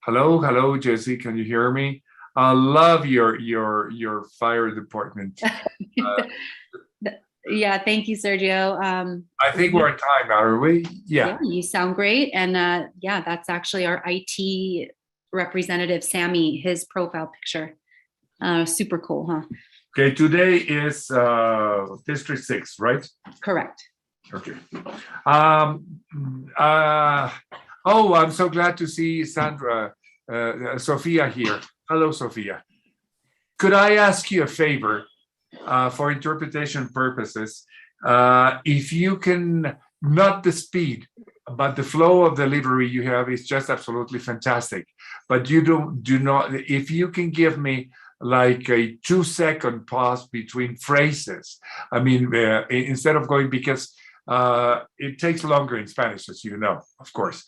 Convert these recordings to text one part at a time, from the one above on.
Hello, Jesse. Can you hear me? I love your fire department. Yeah, thank you, Sergio. I think we're on time, are we? Yeah, Yeah. you sound great. And yeah, that's actually our IT representative, Sammy, his profile picture. Super cool, huh? Okay, today is District 6, right? Correct. Okay. Um, uh, oh, I'm so glad to see Sophia here. Hello, Sophia. Could I ask you a favor for interpretation purposes? If you can, not the speed, but the flow of delivery you have is just absolutely fantastic. But you do not, if you can give me like a 2-second pause between phrases, I mean, instead of going, because it takes longer in Spanish, as you know, of course.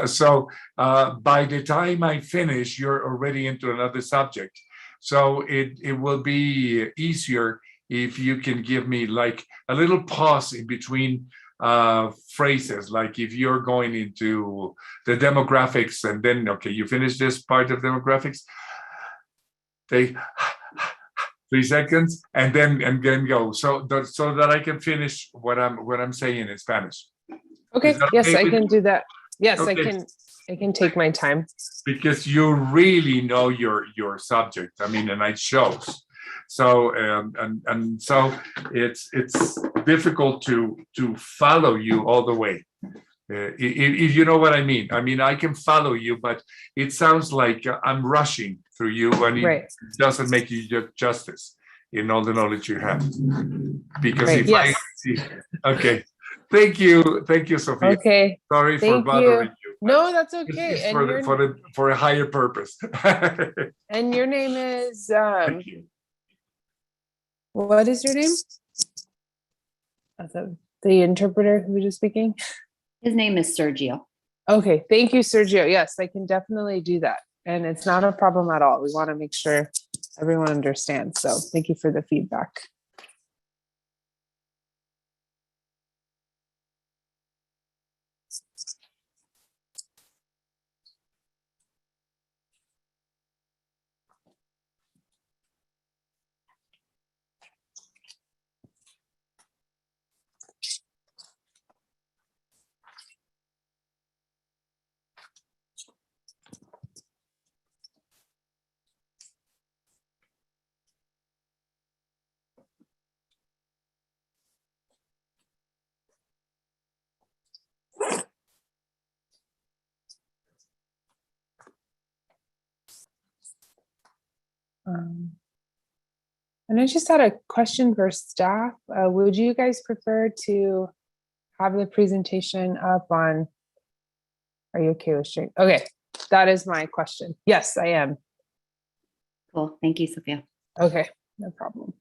So by the time I finish, you're already into another subject. So it will be easier if you can give me like a little pause in between phrases, like if you're going into the demographics and then, okay, you finish this part of demographics, take 3 seconds and then go. So that I can finish what I'm saying in Spanish. Okay. Yes, I can do that. Yes, okay. I can take my time. Because you really know your subject. I mean, and it shows. So and so it's difficult to follow you all the way. If you know what I mean. I mean, I can follow you, but it sounds like I'm rushing through you, and it doesn't make you justice in all the knowledge you have. Because if I see, okay. Thank you, Sophia. Okay. Sorry for bothering you. No, that's okay. It's for a higher purpose. And your name is Thank you. What is your name? The interpreter who was just speaking? His name is Sergio. Okay, thank you, Sergio. Yes, I can definitely do that. And it's not a problem at all. We want to make sure everyone understands. So thank you for the feedback. And I just had a question for staff. Would you guys prefer to have the presentation up on? Are you okay with sharing? Okay, that is my question. Yes, I am. Cool. Thank you, Sophia. Okay, no problem.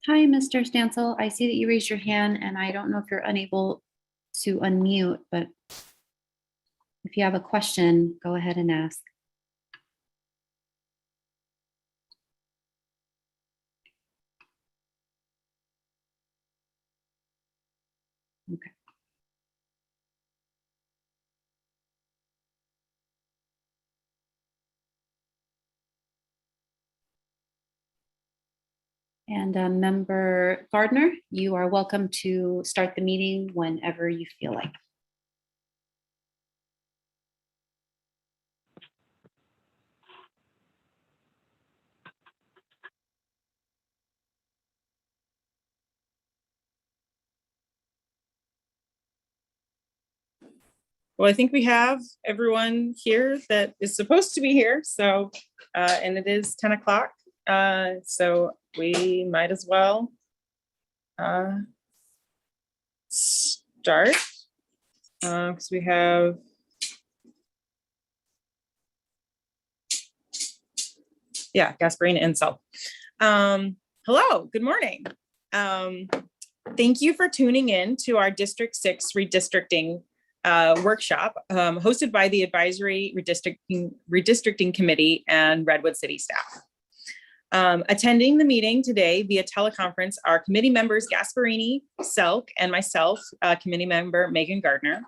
Hi, Mr. Stancil. I see that you raised your hand and I don't know if you're unable to unmute, but if you have a question, go ahead and ask. Okay. And Member Gardner, you are welcome to start the meeting whenever you feel like. Well, I think we have everyone here that is supposed to be here. So, and it is 10 o'clock. So we might as well start because we have Gasparina and Self. Hello, good morning. Thank you for tuning in to our District 6 redistricting workshop hosted by the Advisory Redistricting Committee and Redwood City staff. Attending the meeting today via teleconference are committee members Gasparini, Selk, and myself, committee member Megan Gardner.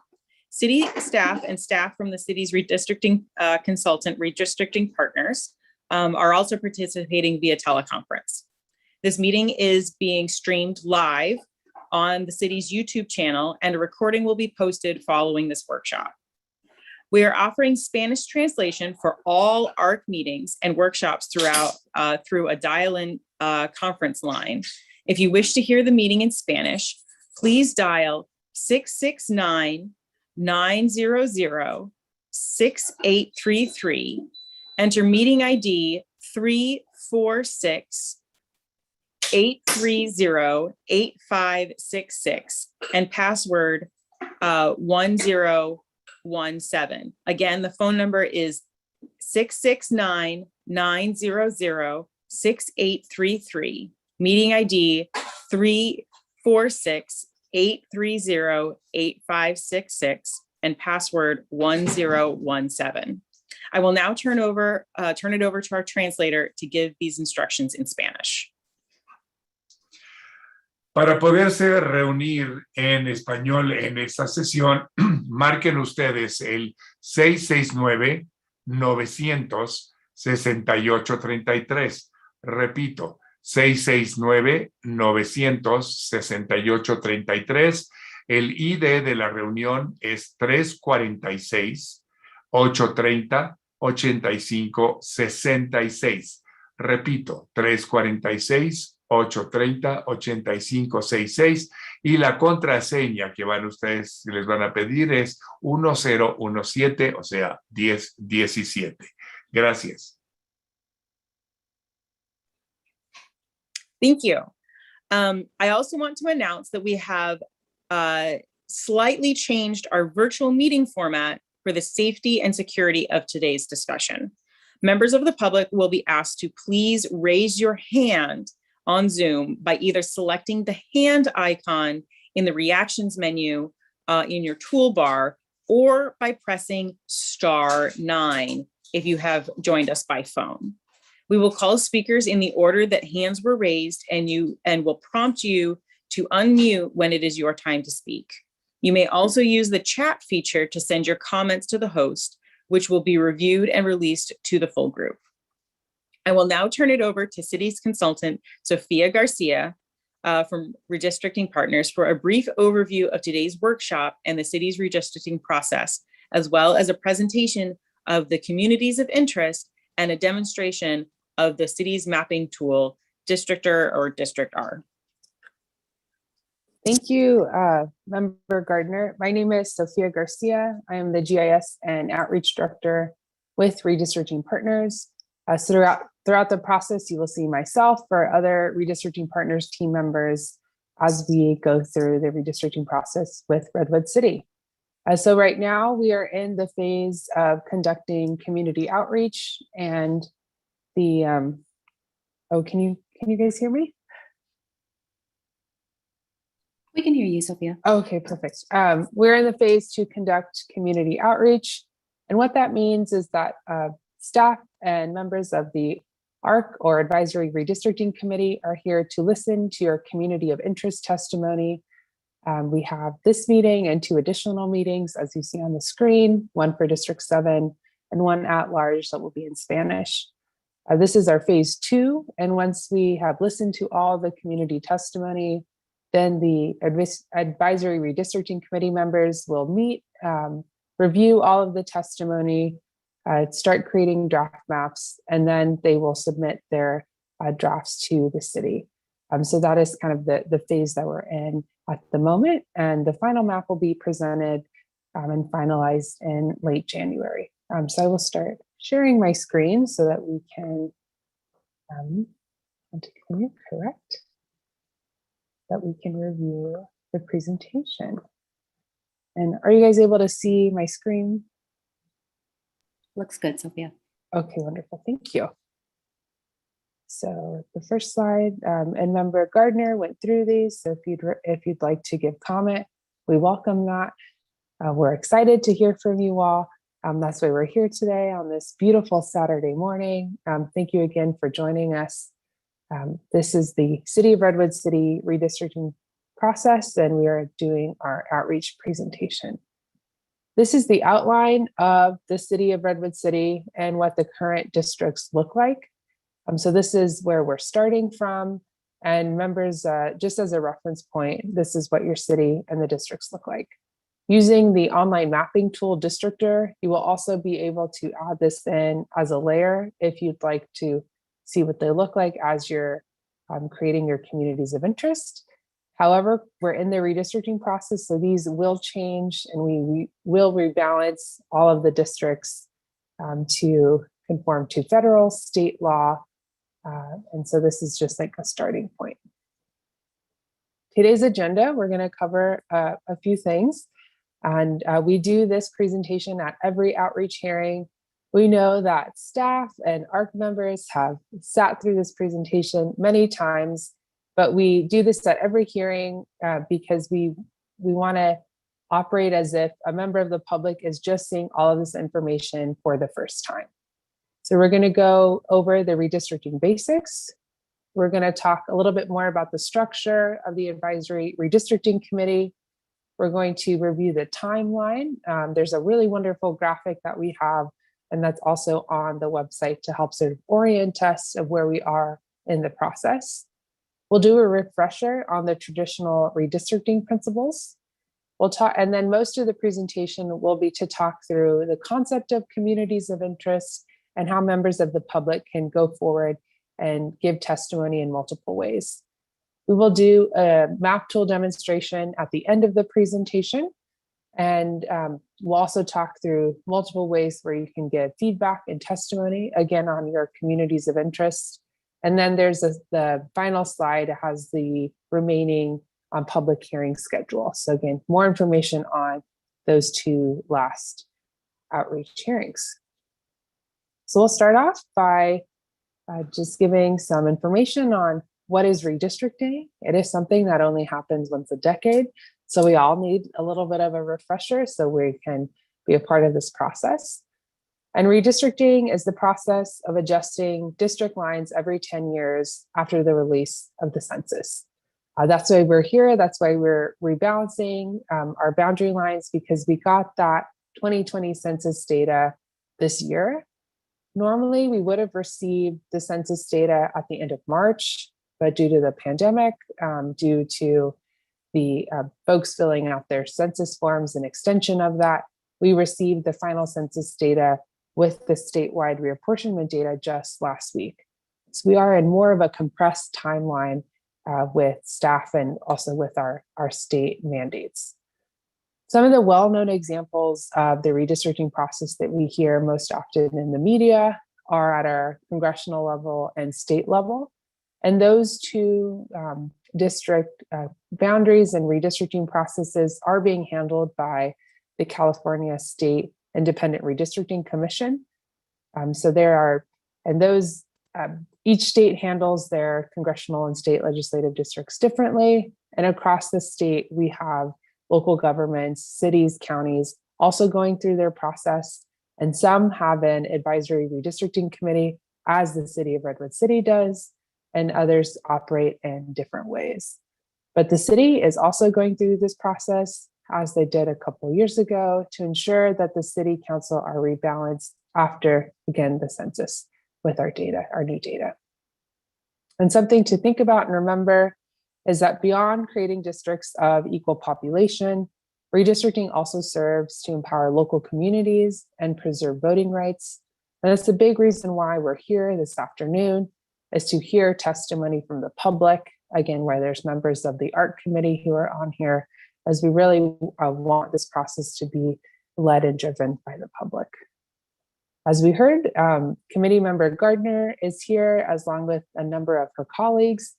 City staff and staff from the city's redistricting consultant, Redistricting Partners, are also participating via teleconference. This meeting is being streamed live on the city's YouTube channel, and a recording will be posted following this workshop. We are offering Spanish translation for all ARC meetings and workshops throughout through a dial-in conference line. If you wish to hear the meeting in Spanish, please dial 669-900-6833, enter meeting ID 346-830-8566 and password 1017. Again, the phone number is 669-900-6833, meeting ID 346-830-8566 and password 1017. I will now turn it over to our translator to give these instructions in Spanish. Para poderse reunir en español en esta sesión, marquen ustedes el 669-900-6833. Repito, 669-900-6833. El ID de la reunión es 346-830-8566. Repito, 346-830-8566 y la contraseña que les van a pedir es 1017, o sea, 1017. Gracias. Thank you. I also want to announce that we have slightly changed our virtual meeting format for the safety and security of today's discussion. Members of the public will be asked to please raise your hand on Zoom by either selecting the hand icon in the reactions menu in your toolbar or by pressing *9 if you have joined us by phone. We will call speakers in the order that hands were raised and will prompt you to unmute when it is your time to speak. You may also use the chat feature to send your comments to the host, which will be reviewed and released to the full group. I will now turn it over to City's consultant, Sofia Garcia from Redistricting Partners for a brief overview of today's workshop and the city's redistricting process, as well as a presentation of the communities of interest and a demonstration of the city's mapping tool, Districtor or Districtor. Thank you, Member Gardner. My name is Sofia Garcia. I am the GIS and Outreach Director with Redistricting Partners. So throughout the process, you will see myself or other Redistricting Partners team members as we go through the redistricting process with Redwood City. So right now we are in the phase of conducting community outreach and the, oh, can you guys hear me? We can hear you, Sophia. Okay, perfect. We're in the phase to conduct community outreach. And what that means is that staff and members of the ARC or Advisory Redistricting Committee are here to listen to your community of interest testimony. We have this meeting and 2 additional meetings, as you see on the screen, one for District 7 and one at large that will be in Spanish. This is our phase 2. And once we have listened to all the community testimony, then the Advisory Redistricting Committee members will meet, review all of the testimony, start creating draft maps, and then they will submit their drafts to the city. So that is kind of the phase that we're in at the moment. And the final map will be presented and finalized in late January. So I will start sharing my screen so that we can continue, correct? That we can review the presentation. And are you guys able to see my screen? Looks good, Sophia. Okay, wonderful, thank you. So the first slide, and Member Gardner went through these. So if you'd like to give comment, we welcome that. We're excited to hear from you all. That's why we're here today on this beautiful Saturday morning. Thank you again for joining us. This is the City of Redwood City redistricting process, and we are doing our outreach presentation. This is the outline of the City of Redwood City and what the current districts look like. So this is where we're starting from. And members, just as a reference point, this is what your city and the districts look like. Using the online mapping tool Districtor, you will also be able to add this in as a layer if you'd like to see what they look like as you're creating your communities of interest. However, we're in the redistricting process, so these will change and we will rebalance all of the districts to conform to federal, state law. And so this is just like a starting point. Today's agenda, we're going to cover a few things. And we do this presentation at every outreach hearing. We know that staff and ARC members have sat through this presentation many times, but we do this at every hearing because we want to operate as if a member of the public is just seeing all of this information for the first time. So we're going to go over the redistricting basics. We're going to talk a little bit more about the structure of the Advisory Redistricting Committee. We're going to review the timeline. There's a really wonderful graphic that we have, and that's also on the website to help sort of orient us of where we are in the process. We'll do a refresher on the traditional redistricting principles. We'll talk, and then most of the presentation will be to talk through the concept of communities of interest and how members of the public can go forward and give testimony in multiple ways. We will do a map tool demonstration at the end of the presentation. And we'll also talk through multiple ways where you can give feedback and testimony, again, on your communities of interest. And then there's the final slide has the remaining public hearing schedule. So again, more information on those 2 last outreach hearings. So we'll start off by just giving some information on what is redistricting. It is something that only happens once a decade. So we all need a little bit of a refresher so we can be a part of this process. And redistricting is the process of adjusting district lines every 10 years after the release of the census. That's why we're here. That's why we're rebalancing our boundary lines, because we got that 2020 census data this year. Normally, we would have received the census data at the end of March, but due to the pandemic, due to the folks filling out their census forms and extension of that, we received the final census data with the statewide reapportionment data just last week. So we are in more of a compressed timeline with staff and also with our state mandates. Some of the well-known examples of the redistricting process that we hear most often in the media are at our congressional level and state level. And those 2 district boundaries and redistricting processes are being handled by the California State Independent Redistricting Commission. So there are, and those, each state handles their congressional and state legislative districts differently. And across the state, we have local governments, cities, counties, also going through their process. And some have an advisory redistricting committee, as the city of Redwood City does, and others operate in different ways. But the city is also going through this process, as they did a couple of years ago, to ensure that the city council are rebalanced after, again, the census with our data, our new data. And something to think about and remember is that beyond creating districts of equal population, redistricting also serves to empower local communities and preserve voting rights. And that's a big reason why we're here this afternoon, is to hear testimony from the public, again, where there's members of the art committee who are on here, as we really want this process to be led and driven by the public. As we heard, committee member Gardner is here, as along with a number of her colleagues,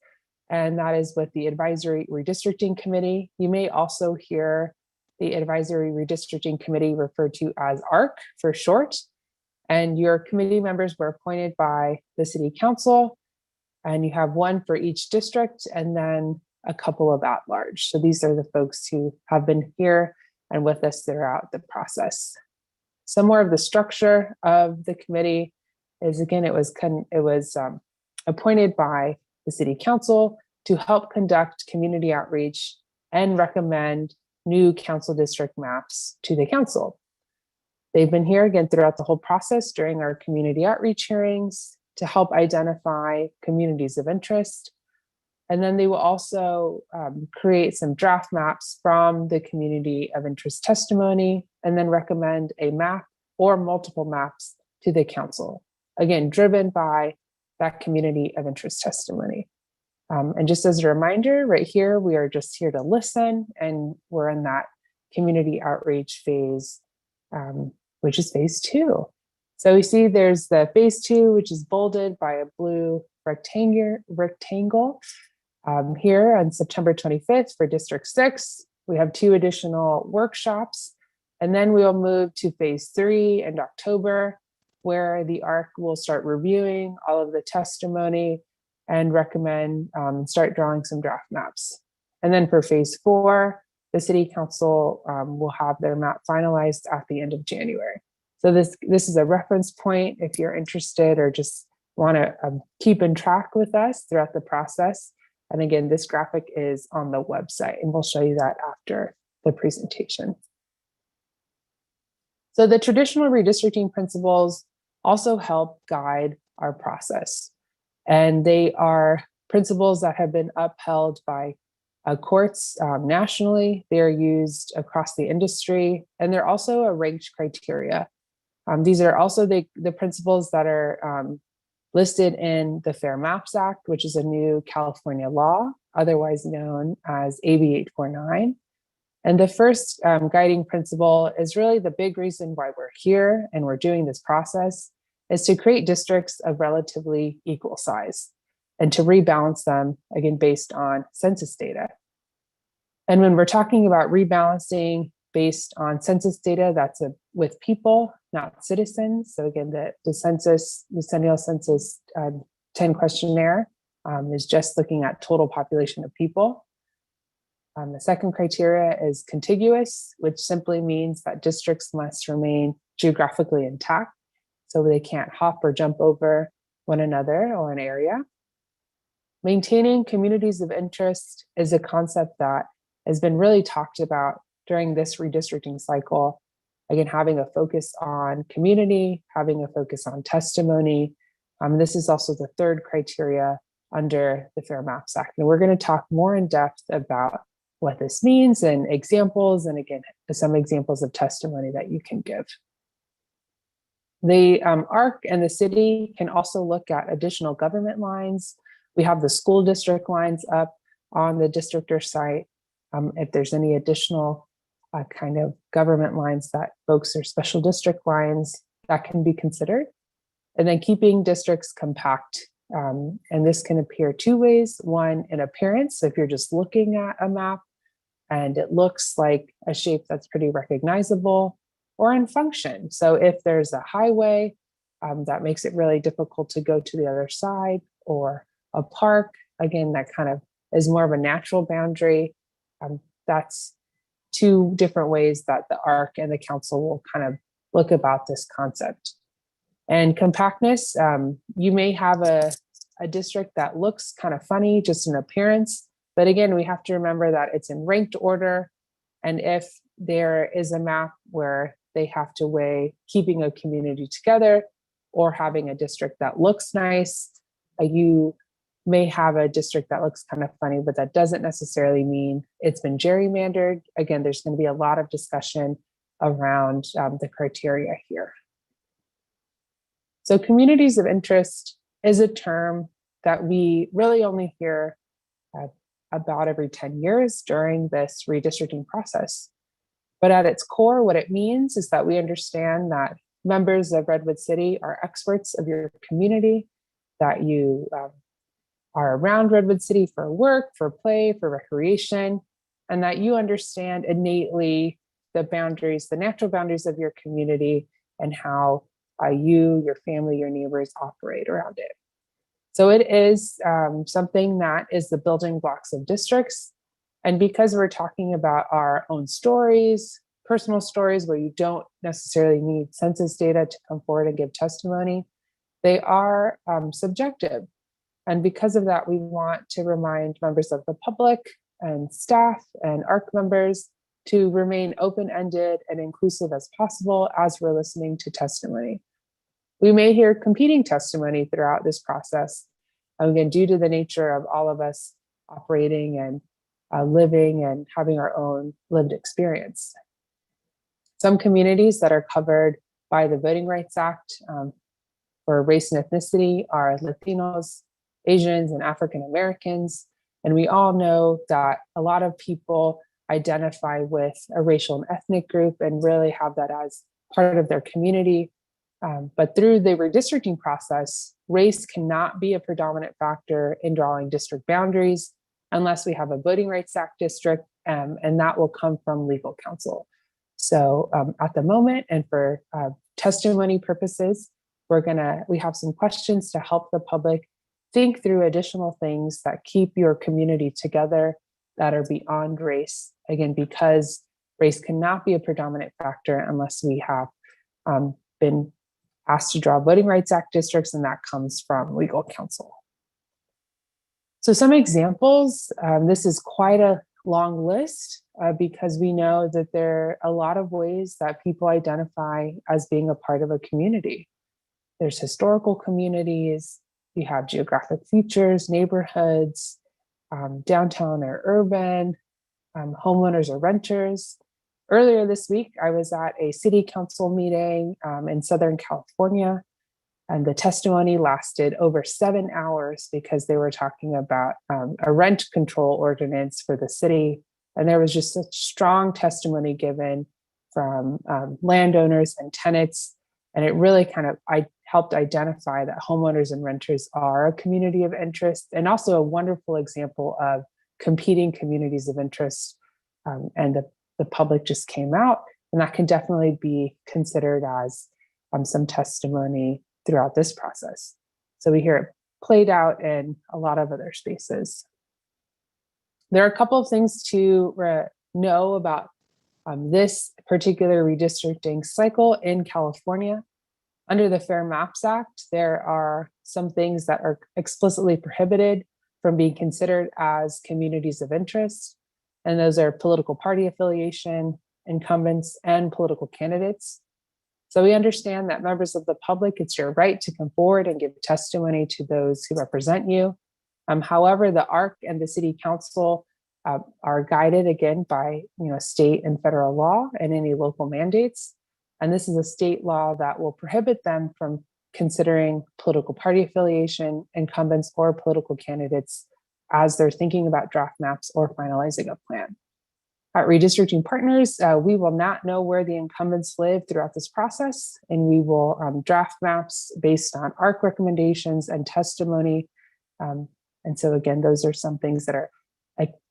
and that is with the Advisory Redistricting Committee. You may also hear the Advisory Redistricting Committee referred to as ARC for short. And your committee members were appointed by the City Council, and you have one for each district and then a couple of at-large. So these are the folks who have been here and with us throughout the process. Some more of the structure of the committee is, again, it was appointed by the City Council to help conduct community outreach and recommend new council district maps to the council. They've been here again throughout the whole process during our community outreach hearings to help identify communities of interest. And then they will also create some draft maps from the community of interest testimony, and then recommend a map or multiple maps to the council, again, driven by that community of interest testimony. And just as a reminder, right here, we are just here to listen, and we're in that community outreach phase, which is phase 2. So we see there's the phase 2, which is bolded by a blue rectangle. Here on September 25th for District 6, we have 2 additional workshops, and then we'll move to phase 3 in October, where the ARC will start reviewing all of the testimony and recommend start drawing some draft maps. And then for phase 4, the City Council will have their map finalized at the end of January. So this is a reference point if you're interested or just want to keep in track with us throughout the process. And again, this graphic is on the website, and we'll show you that after the presentation. So the traditional redistricting principles also help guide our process. And they are principles that have been upheld by courts nationally. They are used across the industry, and they're also a ranked criteria. These are also the principles that are listed in the Fair Maps Act, which is a new California law, otherwise known as AB 849. And the first guiding principle is really the big reason why we're here and we're doing this process, is to create districts of relatively equal size and to rebalance them, again, based on census data. And when we're talking about rebalancing based on census data, that's with people, not citizens. So again, the census, the Decennial Census 10 questionnaire is just looking at total population of people. The second criteria is contiguous, which simply means that districts must remain geographically intact, so they can't hop or jump over one another or an area. Maintaining communities of interest is a concept that has been really talked about during this redistricting cycle. Again, having a focus on community, having a focus on testimony. This is also the third criteria under the Fair Maps Act. And we're going to talk more in depth about what this means and examples, and again, some examples of testimony that you can give. The ARC and the city can also look at additional government lines. We have the school district lines up on the Districtor site. If there's any additional kind of government lines that folks are special district lines, that can be considered. And then keeping districts compact. And this can appear 2 ways. One, in appearance. So if you're just looking at a map and it looks like a shape that's pretty recognizable, or in function. So if there's a highway that makes it really difficult to go to the other side, or a park, again, that kind of is more of a natural boundary. That's two different ways that the ARC and the council will kind of look about this concept. And compactness, you may have a district that looks kind of funny just in appearance, but again, we have to remember that it's in ranked order. And if there is a map where they have to weigh keeping a community together or having a district that looks nice, you may have a district that looks kind of funny, but that doesn't necessarily mean it's been gerrymandered. Again, there's going to be a lot of discussion around the criteria here. So communities of interest is a term that we really only hear about every 10 years during this redistricting process. But at its core, what it means is that we understand that members of Redwood City are experts of your community, that you are around Redwood City for work, for play, for recreation, and that you understand innately the boundaries, the natural boundaries of your community and how you, your family, your neighbors operate around it. So it is something that is the building blocks of districts. And because we're talking about our own stories, personal stories where you don't necessarily need census data to come forward and give testimony, they are subjective. And because of that, we want to remind members of the public and staff and ARC members to remain open-ended and inclusive as possible as we're listening to testimony. We may hear competing testimony throughout this process, again, due to the nature of all of us operating and living and having our own lived experience. Some communities that are covered by the Voting Rights Act for race and ethnicity are Latinos, Asians, and African Americans. And we all know that a lot of people identify with a racial and ethnic group and really have that as part of their community. But through the redistricting process, race cannot be a predominant factor in drawing district boundaries unless we have a Voting Rights Act district, and that will come from legal counsel. So at the moment, and for testimony purposes, we have some questions to help the public think through additional things that keep your community together that are beyond race. Again, because race cannot be a predominant factor unless we have been asked to draw Voting Rights Act districts, and that comes from legal counsel. So some examples, this is quite a long list because we know that there are a lot of ways that people identify as being a part of a community. There's historical communities, you have geographic features, neighborhoods, downtown or urban, homeowners or renters. Earlier this week, I was at a city council meeting in Southern California, and the testimony lasted over 7 hours because they were talking about a rent control ordinance for the city. And there was just such strong testimony given from landowners and tenants. And it really kind of helped identify that homeowners and renters are a community of interest, and also a wonderful example of competing communities of interest. And the public just came out, and that can definitely be considered as some testimony throughout this process. So we hear it played out in a lot of other spaces. There are a couple of things to know about this particular redistricting cycle in California. Under the Fair Maps Act, there are some things that are explicitly prohibited from being considered as communities of interest. And those are political party affiliation, incumbents, and political candidates. So we understand that members of the public, it's your right to come forward and give testimony to those who represent you. However, the ARC and the City Council are guided again by state and federal law and any local mandates. And this is a state law that will prohibit them from considering political party affiliation, incumbents, or political candidates as they're thinking about draft maps or finalizing a plan. At Redistricting Partners, we will not know where the incumbents live throughout this process, and we will draft maps based on ARC recommendations and testimony. And so again, those are some things that are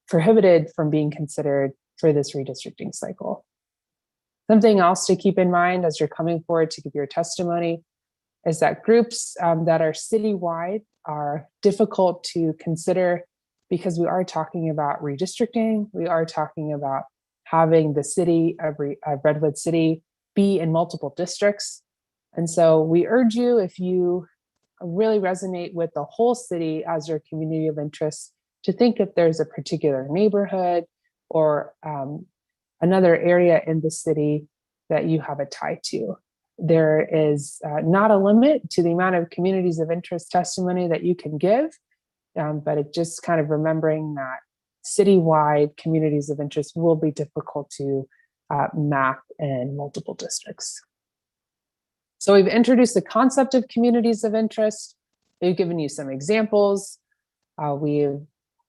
prohibited from being considered for this redistricting cycle. Something else to keep in mind as you're coming forward to give your testimony is that groups that are citywide are difficult to consider because we are talking about redistricting. We are talking about having the city of Redwood City be in multiple districts. And so we urge you, if you really resonate with the whole city as your community of interest, to think if there's a particular neighborhood or another area in the city that you have a tie to. There is not a limit to the amount of communities of interest testimony that you can give, but it just kind of remembering that citywide communities of interest will be difficult to map in multiple districts. So we've introduced the concept of communities of interest. We've given you some examples. We've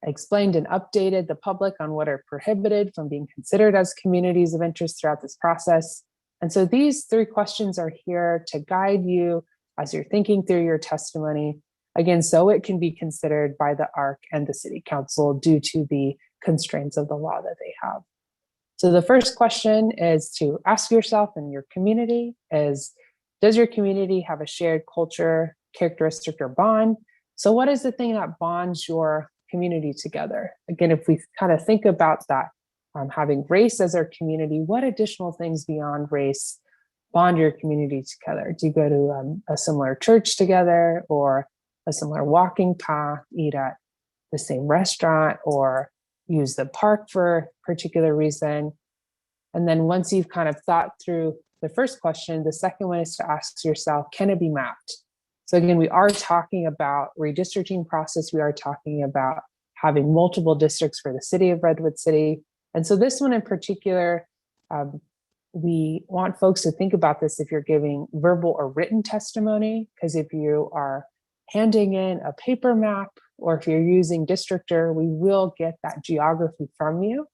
explained and updated the public on what are prohibited from being considered as communities of interest throughout this process. And so these 3 questions are here to guide you as you're thinking through your testimony, again, so it can be considered by the ARC and the City Council due to the constraints of the law that they have. So the first question is to ask yourself and your community is, does your community have a shared culture, characteristic, or bond? So what is the thing that bonds your community together? Again, if we kind of think about that, having race as our community, what additional things beyond race bond your community together? Do you go to a similar church together, or a similar walking path, eat at the same restaurant, or use the park for a particular reason? And then once you've kind of thought through the first question, the second one is to ask yourself, can it be mapped? So again, we are talking about redistricting process. We are talking about having multiple districts for the city of Redwood City. And so this one in particular, we want folks to think about this if you're giving verbal or written testimony, because if you are handing in a paper map or if you're using Districtor, we will get that geography from you.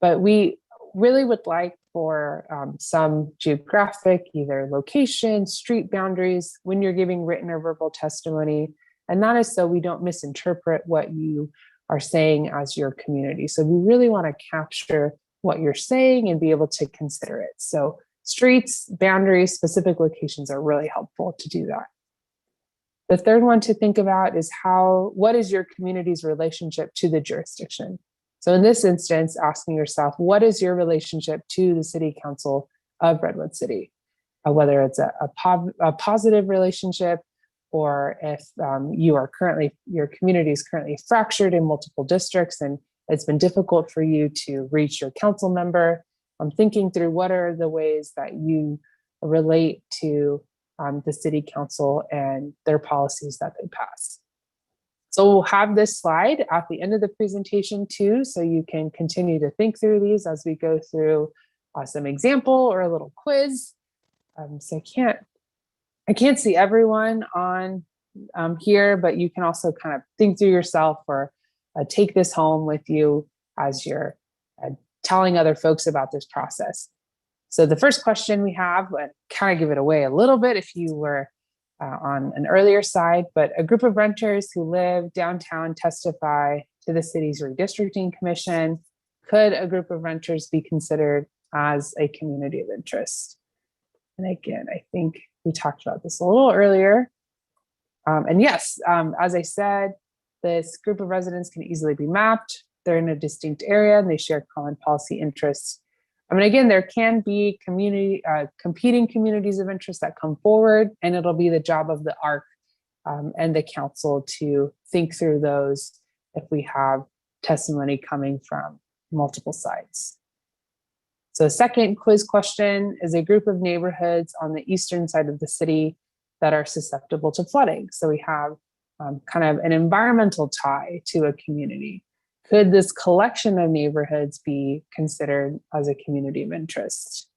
But we really would like for some geographic, either location, street boundaries, when you're giving written or verbal testimony. And that is so we don't misinterpret what you are saying as your community. So we really want to capture what you're saying and be able to consider it. So streets, boundaries, specific locations are really helpful to do that. The third one to think about is what is your community's relationship to the jurisdiction? So in this instance, asking yourself, what is your relationship to the City Council of Redwood City? Whether it's a positive relationship, or if your community is currently fractured in multiple districts and it's been difficult for you to reach your council member. I'm thinking through what are the ways that you relate to the City Council and their policies that they pass. So we'll have this slide at the end of the presentation too, so you can continue to think through these as we go through some example or a little quiz. So I can't see everyone on here, but you can also kind of think through yourself or take this home with you as you're telling other folks about this process. So the first question we have, kind of give it away a little bit if you were on an earlier side, but a group of renters who live downtown testify to the city's redistricting commission. Could a group of renters be considered as a community of interest? And again, I think we talked about this a little earlier. And yes, as I said, this group of residents can easily be mapped. They're in a distinct area and they share common policy interests. I mean, again, there can be competing communities of interest that come forward, and it'll be the job of the ARC and the council to think through those if we have testimony coming from multiple sides. So second quiz question is a group of neighborhoods on the eastern side of the city that are susceptible to flooding. So we have kind of an environmental tie to a community. Could this collection of neighborhoods be considered as a community of interest?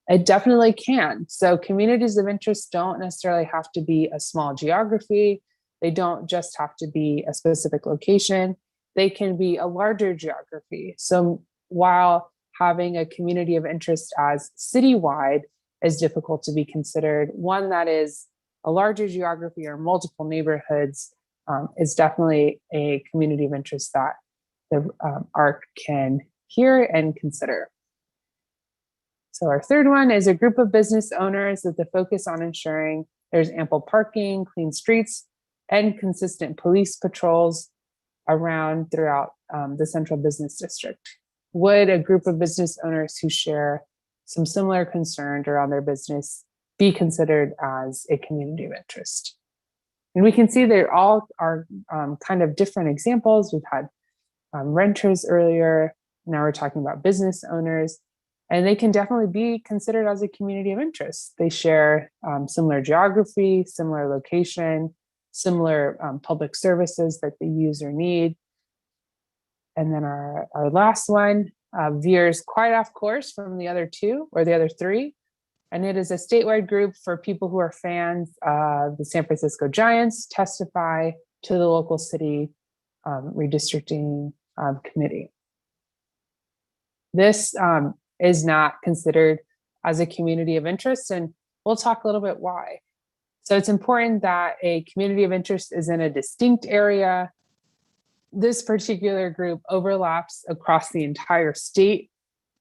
It definitely can. So communities of interest don't necessarily have to be a small geography. They don't just have to be a specific location. They can be a larger geography. So while having a community of interest as citywide is difficult to be considered, one that is a larger geography or multiple neighborhoods is definitely a community of interest that the ARC can hear and consider. So our third one is a group of business owners with the focus on ensuring there's ample parking, clean streets, and consistent police patrols. around throughout the central business district. Would a group of business owners who share some similar concerns around their business be considered as a community of interest? And we can see they all are kind of different examples. We've had renters earlier. Now we're talking about business owners, and they can definitely be considered as a community of interest. They share similar geography, similar location, similar public services that they use or need. And then our last one veers quite off course from the other two or the other three. And it is a statewide group for people who are fans of the San Francisco Giants testify to the local city redistricting committee. This is not considered as a community of interest, and we'll talk a little bit why. So it's important that a community of interest is in a distinct area. This particular group overlaps across the entire state,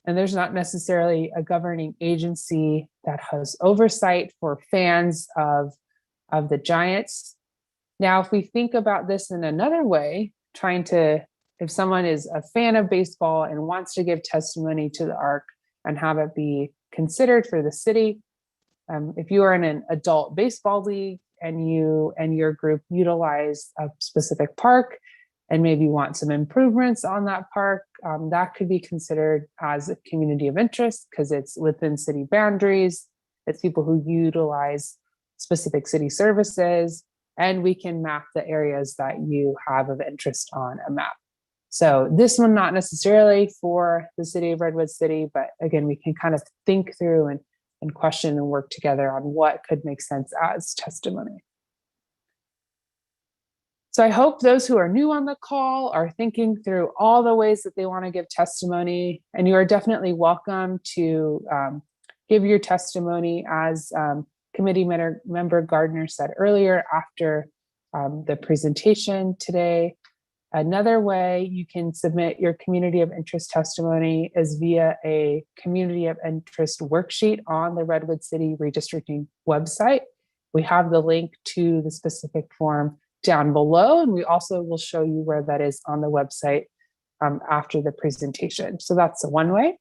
and there's not necessarily a governing agency that has oversight for fans of the Giants. Now, if we think about this in another way, if someone is a fan of baseball and wants to give testimony to the ARC and have it be considered for the city, if you are in an adult baseball league and you and your group utilize a specific park and maybe want some improvements on that park, that could be considered as a community of interest because it's within city boundaries. It's people who utilize specific city services, and we can map the areas that you have of interest on a map. So this one, not necessarily for the city of Redwood City, but again, we can kind of think through and question and work together on what could make sense as testimony. So I hope those who are new on the call are thinking through all the ways that they want to give testimony, and you are definitely welcome to give your testimony as committee member Gardner said earlier after the presentation today. Another way you can submit your community of interest testimony is via a community of interest worksheet on the Redwood City Redistricting website. We have the link to the specific form down below, and we also will show you where that is on the website after the presentation. So that's one way.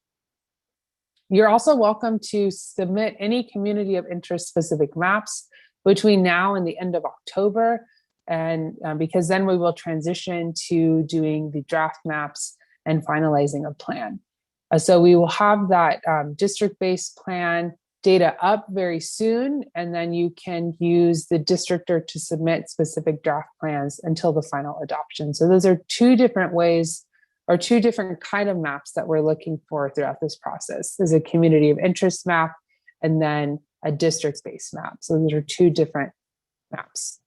You're also welcome to submit any community of interest specific maps between now and the end of October. And because then we will transition to doing the draft maps and finalizing a plan. So we will have that district-based plan data up very soon, and then you can use the Districtor to submit specific draft plans until the final adoption. So those are two different ways or two different kind of maps that we're looking for throughout this process. There's a community of interest map and then a district-based map. So those are two different maps.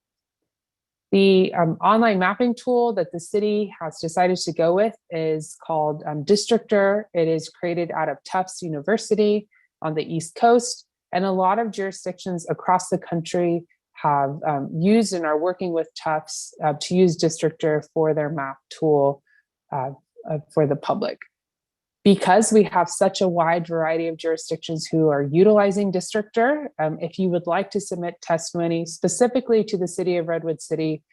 The online mapping tool that the city has decided to go with is called Districtor. It is created out of Tufts University on the East Coast, and a lot of jurisdictions across the country have used and are working with Tufts to use Districtor for their map tool for the public. Because we have such a wide variety of jurisdictions who are utilizing Districtor, if you would like to submit testimony specifically to the city of Redwood City,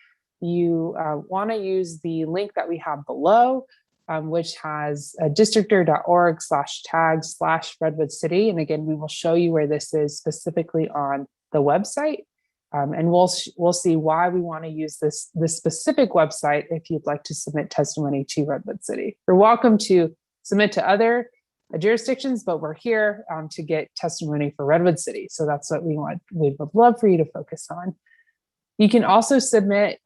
you want to use the link that we have below, which has districtor.org/tag/Redwood City. And again, we will show you where this is specifically on the website. And we'll see why we want to use this specific website if you'd like to submit testimony to Redwood City. You're welcome to submit to other jurisdictions, but we're here to get testimony for Redwood City. So that's what we want. We would love for you to focus on. You can also submit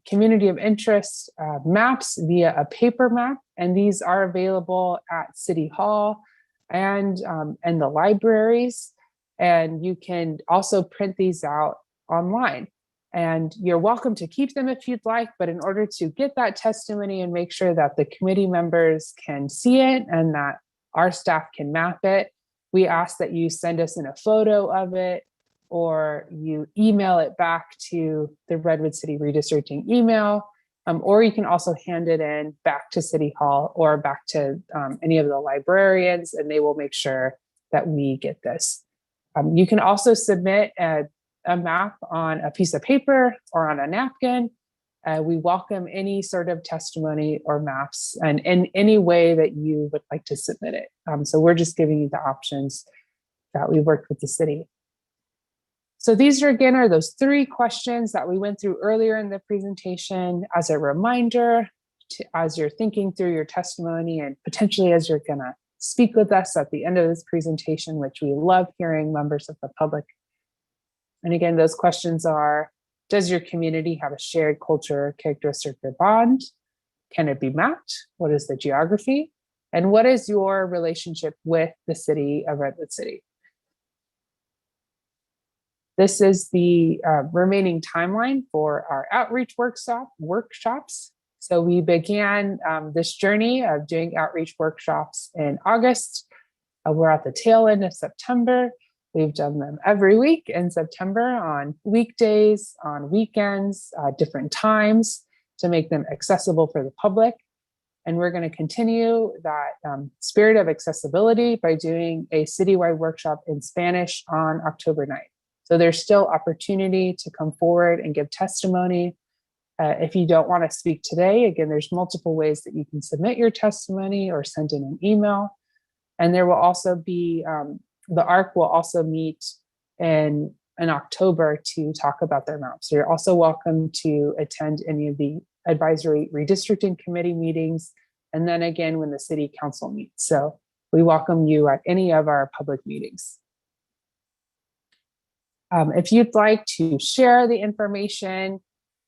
community of interest maps via a paper map, and these are available at City Hall and the libraries. And you can also print these out online. And you're welcome to keep them if you'd like, but in order to get that testimony and make sure that the committee members can see it and that our staff can map it, we ask that you send us in a photo of it, or you email it back to the Redwood City Redistricting email, or you can also hand it in back to City Hall or back to any of the librarians, and they will make sure that we get this. You can also submit a map on a piece of paper or on a napkin. We welcome any sort of testimony or maps and in any way that you would like to submit it. So we're just giving you the options that we worked with the city. So these are again are those 3 questions that we went through earlier in the presentation as a reminder as you're thinking through your testimony and potentially as you're gonna speak with us at the end of this presentation, which we love hearing members of the public. And again, those questions are, does your community have a shared culture, characteristic, or bond? Can it be mapped? What is the geography? And what is your relationship with the city of Redwood City? This is the remaining timeline for our outreach workshops. So we began this journey of doing outreach workshops in August. We're at the tail end of September. We've done them every week in September on weekdays, on weekends, different times to make them accessible for the public. And we're going to continue that spirit of accessibility by doing a citywide workshop in Spanish on October 9th. So there's still opportunity to come forward and give testimony. If you don't want to speak today, again, there's multiple ways that you can submit your testimony or send in an email. And there will also be, the ARC will also meet in October to talk about their maps. So you're also welcome to attend any of the advisory redistricting committee meetings. And then again, when the city council meets. So we welcome you at any of our public meetings. If you'd like to share the information,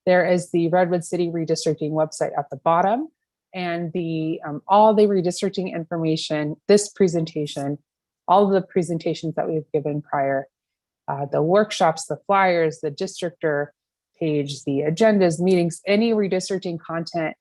there is the Redwood City Redistricting website at the bottom, and all the redistricting information, this presentation, all of the presentations that we've given prior, the workshops, the flyers, the Districtor page, the agendas, meetings, any redistricting content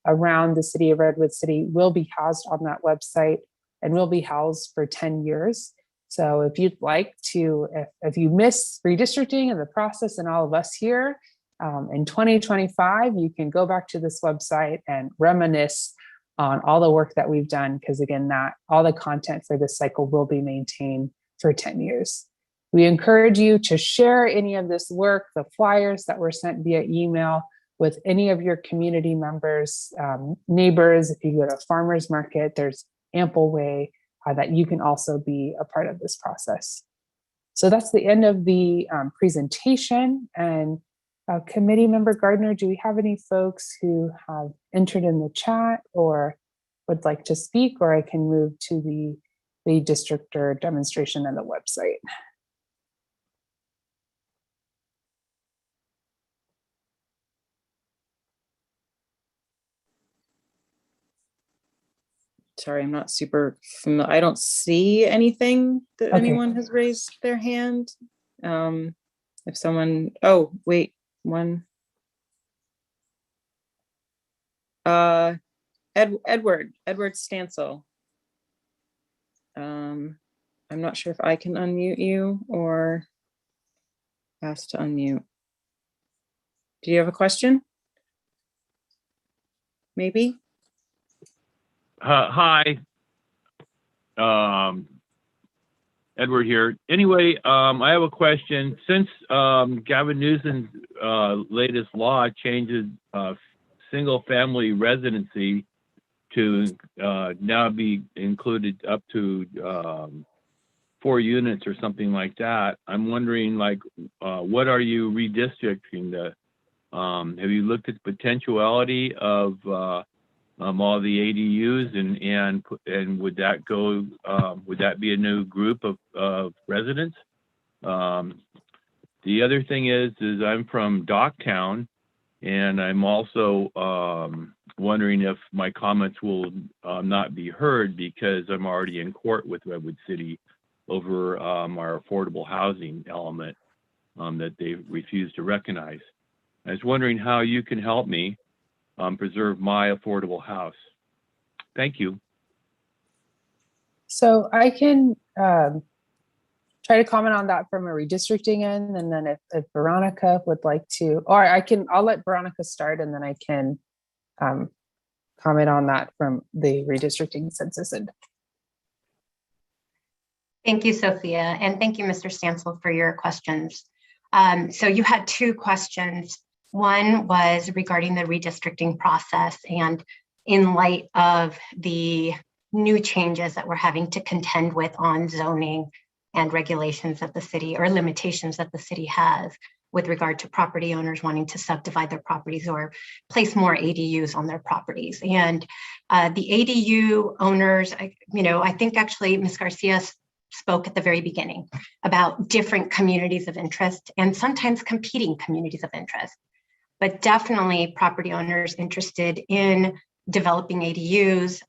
around the city of Redwood City will be housed on that website and will be housed for 10 years. So if you'd like to, if you miss redistricting and the process and all of us here, in 2025, you can go back to this website and reminisce on all the work that we've done, because again, all the content for this cycle will be maintained for 10 years. We encourage you to share any of this work, the flyers that were sent via email, with any of your community members, neighbors. If you go to farmers market, there's ample way that you can also be a part of this process. So that's the end of the presentation. And Committee Member Gardner, do we have any folks who have entered in the chat or would like to speak, or I can move to the Districtor demonstration on the website? Sorry, I'm not super familiar. I don't see anything that Okay. anyone has raised their hand. If someone, oh, wait, one. Edward Stancil. I'm not sure if I can unmute you or ask to unmute. Do you have a question? Maybe? Hi, Edward here. Anyway, I have a question. Since Gavin Newsom's latest law changes single-family residency to now be included up to 4 units or something like that, I'm wondering, like, what are you redistricting? Have you looked at the potentiality of all the ADUs and would that go? Would that be a new group of residents? The other thing is I'm from Docktown, and I'm also wondering if my comments will not be heard because I'm already in court with Redwood City over our affordable housing element that they refuse to recognize. I was wondering how you can help me preserve my affordable house. Thank you. So I can try to comment on that from a redistricting end, and then if Veronica would like to, or I'll let Veronica start, and then I can comment on that from the redistricting census end. Thank you, Sophia, and thank you, Mr. Stancil, for your questions. So you had 2 questions. One was regarding the redistricting process, and in light of the new changes that we're having to contend with on zoning and regulations that the city, or limitations that the city has with regard to property owners wanting to subdivide their properties or place more ADUs on their properties. And the ADU owners, I think actually Ms. Garcia spoke at the very beginning about different communities of interest and sometimes competing communities of interest, but definitely property owners interested in developing ADUs,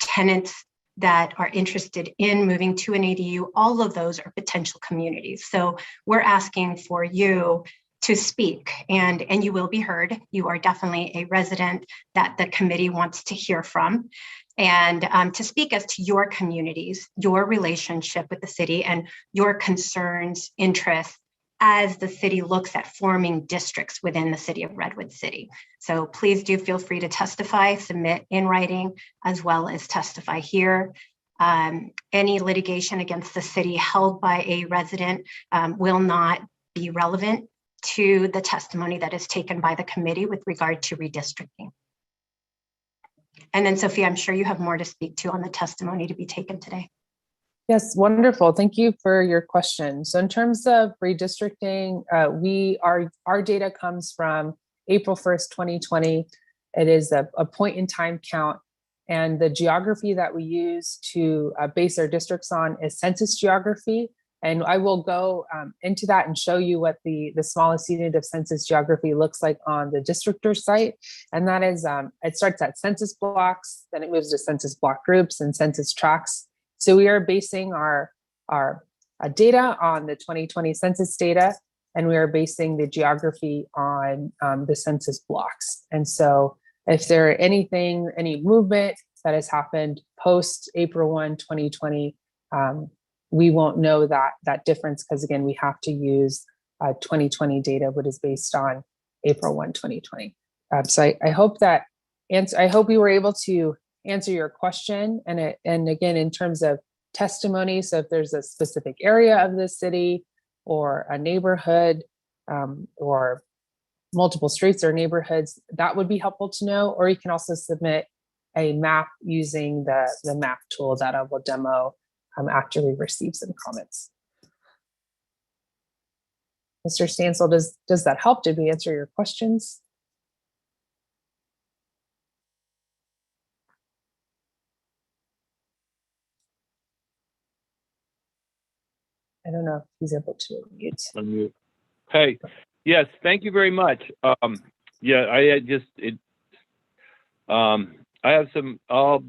tenants that are interested in moving to an ADU, all of those are potential communities. So we're asking for you to speak, and you will be heard. You are definitely a resident that the committee wants to hear from, and to speak as to your communities, your relationship with the city, and your concerns, interests, as the city looks at forming districts within the city of Redwood City. So please do feel free to testify, submit in writing, as well as testify here. Any litigation against the city held by a resident will not be relevant to the testimony that is taken by the committee with regard to redistricting. And then Sophia, I'm sure you have more to speak to on the testimony to be taken today. Yes, wonderful. Thank you for your question. So in terms of redistricting, our data comes from April 1st, 2020. It is a point in time count. And the geography that we use to base our districts on is census geography. And I will go into that and show you what the smallest unit of census geography looks like on the Districtor site. And that is, it starts at census blocks, then it moves to census block groups and census tracts. So we are basing our data on the 2020 census data, and we are basing the geography on the census blocks. And so if there are any movement that has happened post April 1, 2020, we won't know that difference, because again, we have to use 2020 data, what is based on April 1, 2020. So I hope I hope we were able to answer your question. And again, in terms of testimony, so if there's a specific area of the city or a neighborhood or multiple streets or neighborhoods, that would be helpful to know. Or you can also submit a map using the map tool that I will demo after we receive some comments. Mr. Stancil, does that help? Did we answer your questions? I don't know if he's able to unmute. Hey, yes, thank you very much. Yeah, I have some, I'll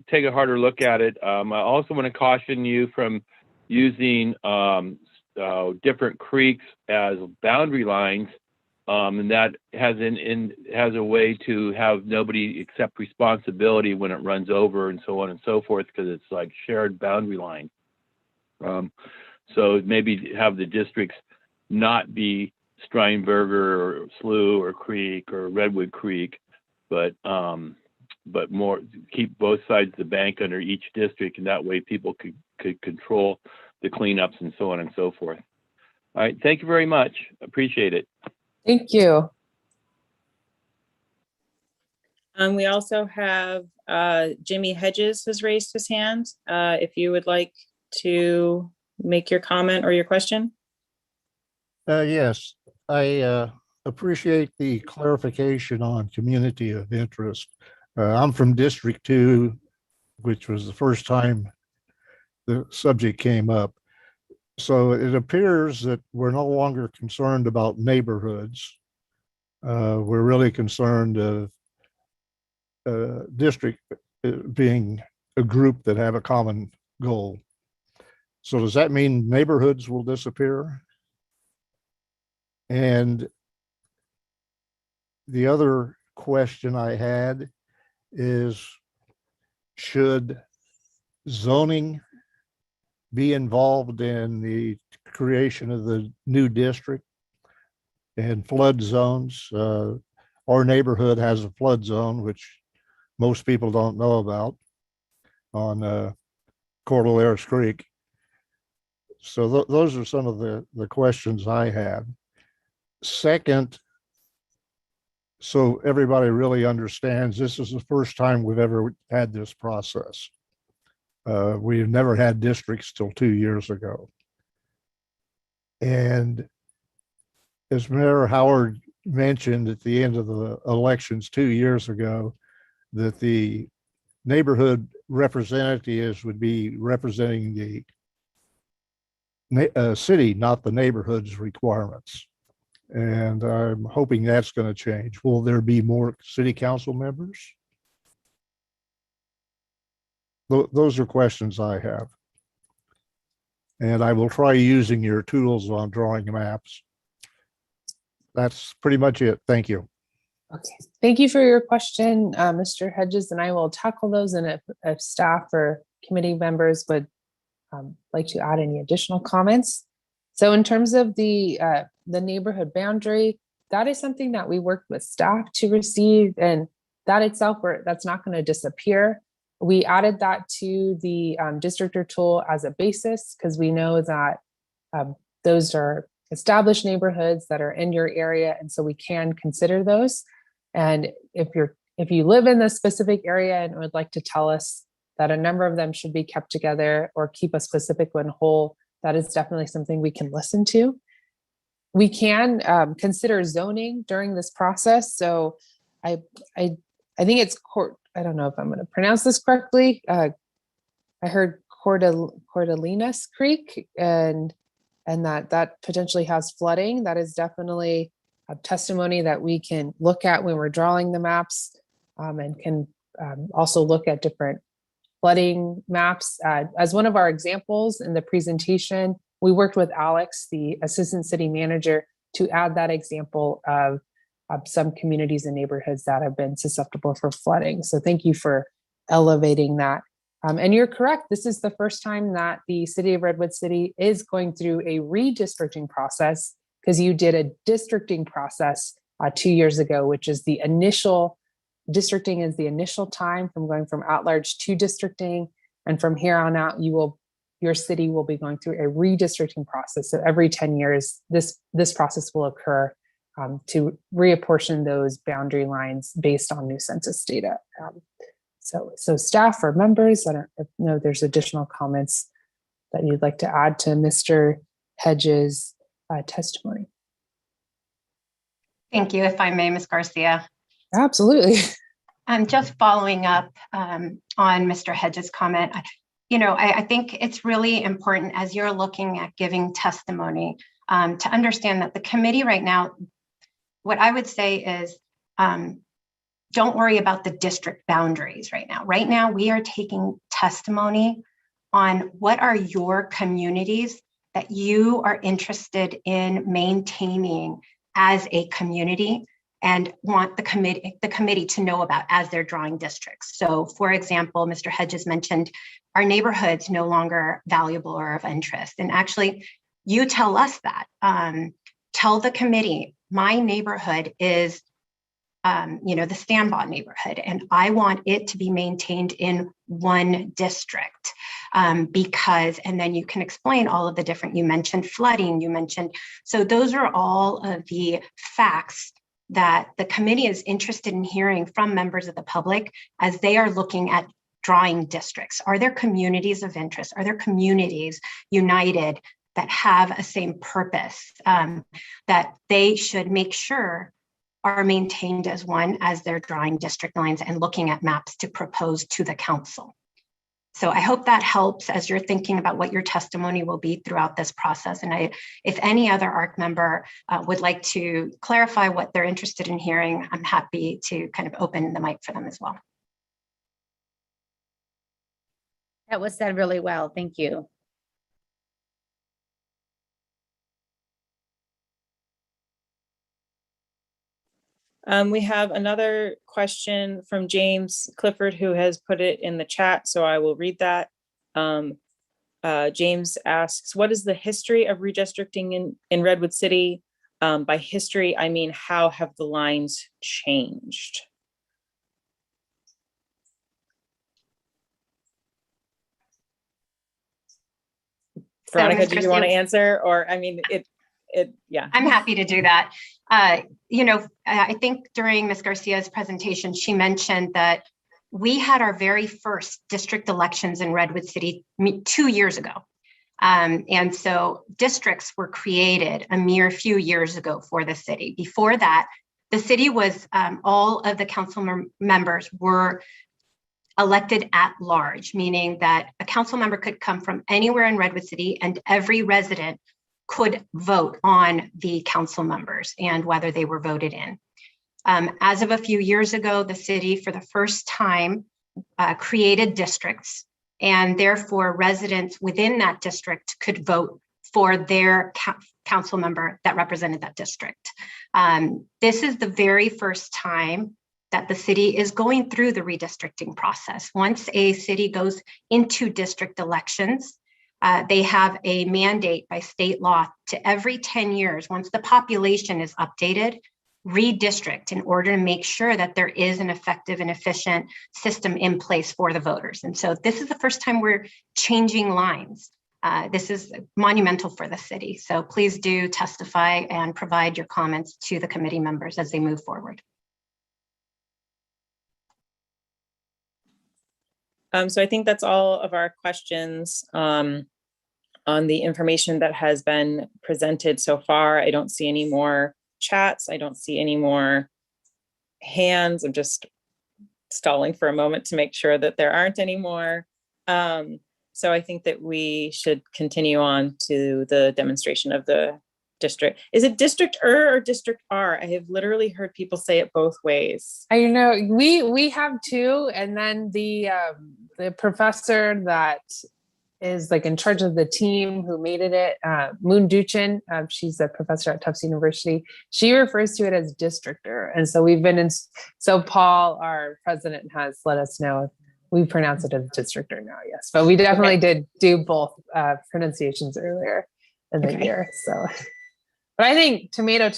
take a harder look at it. I also want to caution you from using different creeks as boundary lines. And that has a way to have nobody accept responsibility when it runs over and so on and so forth, because it's like shared boundary line. So maybe have the districts not be Steinberger or Slough or Creek or Redwood Creek, but more keep both sides of the bank under each district, and that way people could control the cleanups and so on and so forth. All right, thank you very much. Appreciate it. Thank you. We also have Jimmy Hedges has raised his hand. If you would like to make your comment or your question. Yes, I appreciate the clarification on community of interest. I'm from District 2, which was the first time the subject came up. So it appears that we're no longer concerned about neighborhoods. We're really concerned of district being a group that have a common goal. So does that mean neighborhoods will disappear? And the other question I had is, should zoning be involved in the creation of the new district and flood zones? Our neighborhood has a flood zone, which most people don't know about, on Cordilleras Creek. So those are some of the questions I had. Second, so everybody really understands, this is the first time we've ever had this process. We've never had districts till 2 years ago. And as Mayor Howard mentioned at the end of the elections 2 years ago, that the neighborhood representatives would be representing the city, not the neighborhood's requirements. And I'm hoping that's going to change. Will there be more city council members? Those are questions I have. And I will try using your tools on drawing maps. That's pretty much it. Thank you. Okay, thank you for your question, Mr. Hedges, and I will tackle those. And if staff or committee members would like to add any additional comments. So in terms of the neighborhood boundary, that is something that we worked with staff to receive, and that itself, that's not going to disappear. We added that to the Districtor tool as a basis because we know that those are established neighborhoods that are in your area, and so we can consider those. And if you live in the specific area and would like to tell us that a number of them should be kept together or keep a specific one whole, that is definitely something we can listen to. We can consider zoning during this process. So I think it's I don't know if I'm going to pronounce this correctly. I heard Cordelinas Creek, and that potentially has flooding. That is definitely a testimony that we can look at when we're drawing the maps, and can also look at different flooding maps. As one of our examples in the presentation, we worked with Alex, the assistant city manager, to add that example of some communities and neighborhoods that have been susceptible for flooding. So thank you for elevating that. And you're correct, this is the first time that the city of Redwood City is going through a redistricting process, because you did a districting process 2 years ago, which is the initial districting, is the initial time from going from at-large to districting. And from here on out, your city will be going through a redistricting process. So every 10 years, this process will occur to reapportion those boundary lines based on new census data. So staff or members, I don't know if there's additional comments that you'd like to add to Mr. Hedges' testimony. Thank you, if I may, Ms. Garcia. Absolutely. I'm just following up on Mr. Hedges' comment. I think it's really important as you're looking at giving testimony to understand that the committee right now, what I would say is, don't worry about the district boundaries right now. Right now, we are taking testimony on what are your communities that you are interested in maintaining as a community and want the committee to know about as they're drawing districts. So for example, Mr. Hedges mentioned our neighborhoods no longer valuable or of interest. And actually, you tell us that. Tell the committee, my neighborhood is the Stanbaugh neighborhood, and I want it to be maintained in one district because, and then you can explain all of the different, you mentioned flooding, so those are all of the facts that the committee is interested in hearing from members of the public as they are looking at drawing districts. Are there communities of interest? Are there communities united that have a same purpose that they should make sure are maintained as one as they're drawing district lines and looking at maps to propose to the council? So I hope that helps as you're thinking about what your testimony will be throughout this process. And if any other ARC member would like to clarify what they're interested in hearing, I'm happy to kind of open the mic for them as well. That was said really well. Thank you. We have another question from James Clifford, who has put it in the chat, so I will read that. James asks, what is the history of redistricting in Redwood City? By history, I mean, how have the lines changed? Veronica, do you want to answer? Or, I mean, yeah. I'm happy to do that. I think during Ms. Garcia's presentation, she mentioned that we had our very first district elections in Redwood City 2 years ago. And so districts were created a mere few years ago for the city. Before that, the city was, all of the council members were elected at large, meaning that a council member could come from anywhere in Redwood City and every resident could vote on the council members and whether they were voted in. As of a few years ago, the city for the first time created districts, and therefore residents within that district could vote for their council member that represented that district. This is the very first time that the city is going through the redistricting process. Once a city goes into district elections, they have a mandate by state law to every 10 years, once the population is updated, redistrict in order to make sure that there is an effective and efficient system in place for the voters. And so this is the first time we're changing lines. This is monumental for the city. So please do testify and provide your comments to the committee members as they move forward. So I think that's all of our questions on the information that has been presented so far. I don't see any more chats. I don't see any more hands. I'm just stalling for a moment to make sure that there aren't any more. So I think that we should continue on to the demonstration of the district. Is it Districtor or District R? I have literally heard people say it both ways. I know we have two, and then the professor that is like in charge of the team who made it, Moon Duchin, she's a professor at Tufts University. She refers to it as Districtor, and so we've been in. So Paul, our president, has let us know if we pronounce it as Districtor now. Yes, but we definitely did do both pronunciations earlier in the year. So, but I think tomato,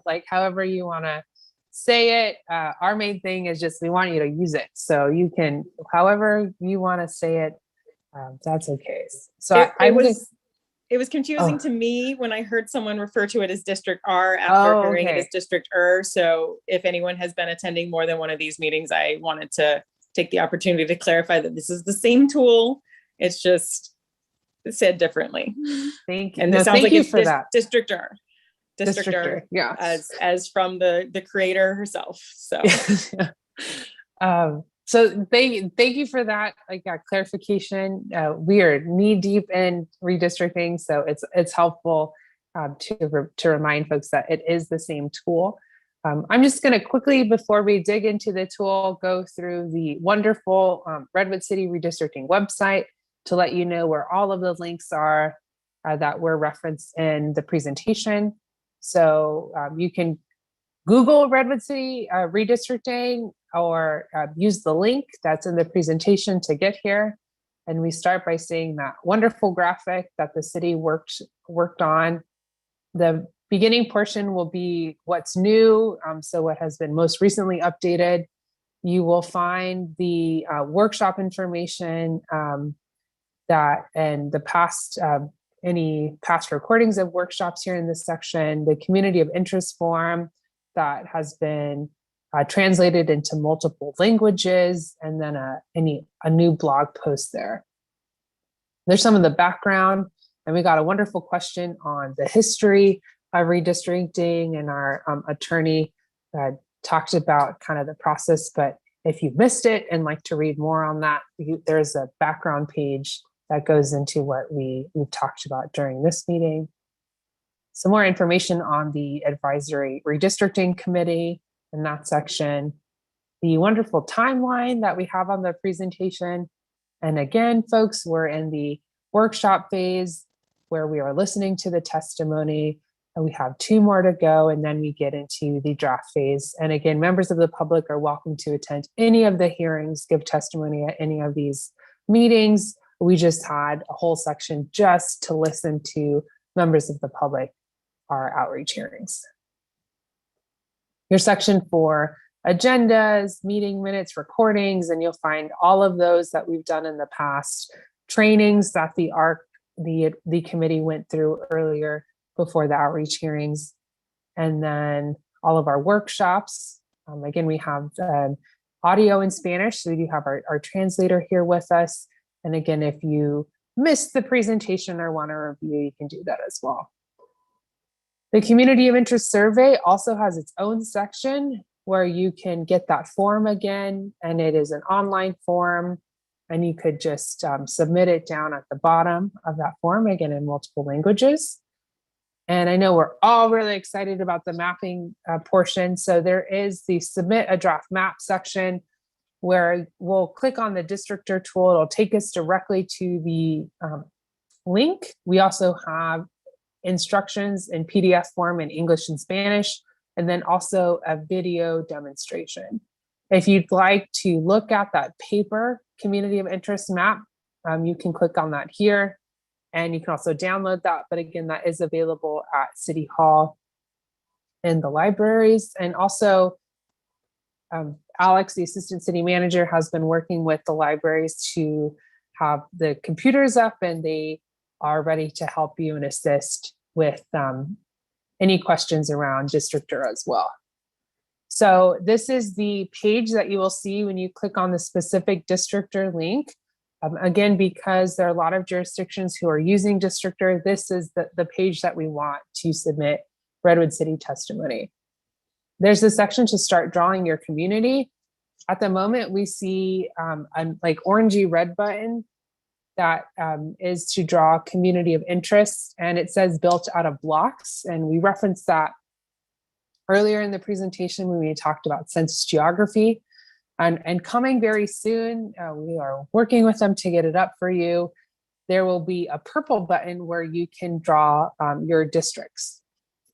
like however you want to say it. Our main thing is just we want you to use it, so you can however you want to say it. That's okay. So it was confusing to me when I heard someone refer to it as District R after hearing it as Districtor. So if anyone has been attending more than one of these meetings, I wanted to take the opportunity to clarify that this is the same tool. It's just said differently. Thank you. And it sounds like it's for that. Districtor. Yeah. As from the creator herself. So so thank you for that clarification. We are knee deep in redistricting, so it's helpful to remind folks that it is the same tool. I'm just going to quickly, before we dig into the tool, go through the wonderful Redwood City Redistricting website to let you know where all of the links are that were referenced in the presentation. So you can Google Redwood City Redistricting or use the link that's in the presentation to get here. And we start by seeing that wonderful graphic that the city worked on. The beginning portion will be what's new. So what has been most recently updated. You will find the workshop information that and the past, any past recordings of workshops here in this section, the community of interest form that has been translated into multiple languages, and then a new blog post there. There's some of the background, and we got a wonderful question on the history of redistricting, and our attorney talked about kind of the process. But if you missed it and like to read more on that, there's a background page that goes into what we've talked about during this meeting. Some more information on the advisory redistricting committee in that section, the wonderful timeline that we have on the presentation. And again, folks, we're in the workshop phase where we are listening to the testimony, and we have 2 more to go, and then we get into the draft phase. And again, members of the public are welcome to attend any of the hearings, give testimony at any of these meetings. We just had a whole section just to listen to members of the public, our outreach hearings. Your section for agendas, meeting minutes, recordings, and you'll find all of those that we've done in the past, trainings that the committee went through earlier before the outreach hearings. And then all of our workshops. Again, we have audio in Spanish, so we do have our translator here with us. And again, if you missed the presentation or want to review, you can do that as well. The Community of Interest Survey also has its own section where you can get that form again, and it is an online form, and you could just submit it down at the bottom of that form, again, in multiple languages. And I know we're all really excited about the mapping portion. So there is the Submit a Draft Map section where we'll click on the Districtor tool. It'll take us directly to the link. We also have instructions in PDF form in English and Spanish, and then also a video demonstration. If you'd like to look at that paper Community of Interest map, you can click on that here, and you can also download that. But again, that is available at City Hall and the libraries. And also, Alex, the Assistant City Manager, has been working with the libraries to have the computers up, and they are ready to help you and assist with any questions around Districtor as well. So this is the page that you will see when you click on the specific Districtor link. Again, because there are a lot of jurisdictions who are using Districtor, this is the page that we want to submit Redwood City testimony. There's a section to start drawing your community. At the moment, we see a like orangey red button that is to draw community of interest, and it says built out of blocks. And we referenced that earlier in the presentation when we talked about census geography. And coming very soon, we are working with them to get it up for you. There will be a purple button where you can draw your districts.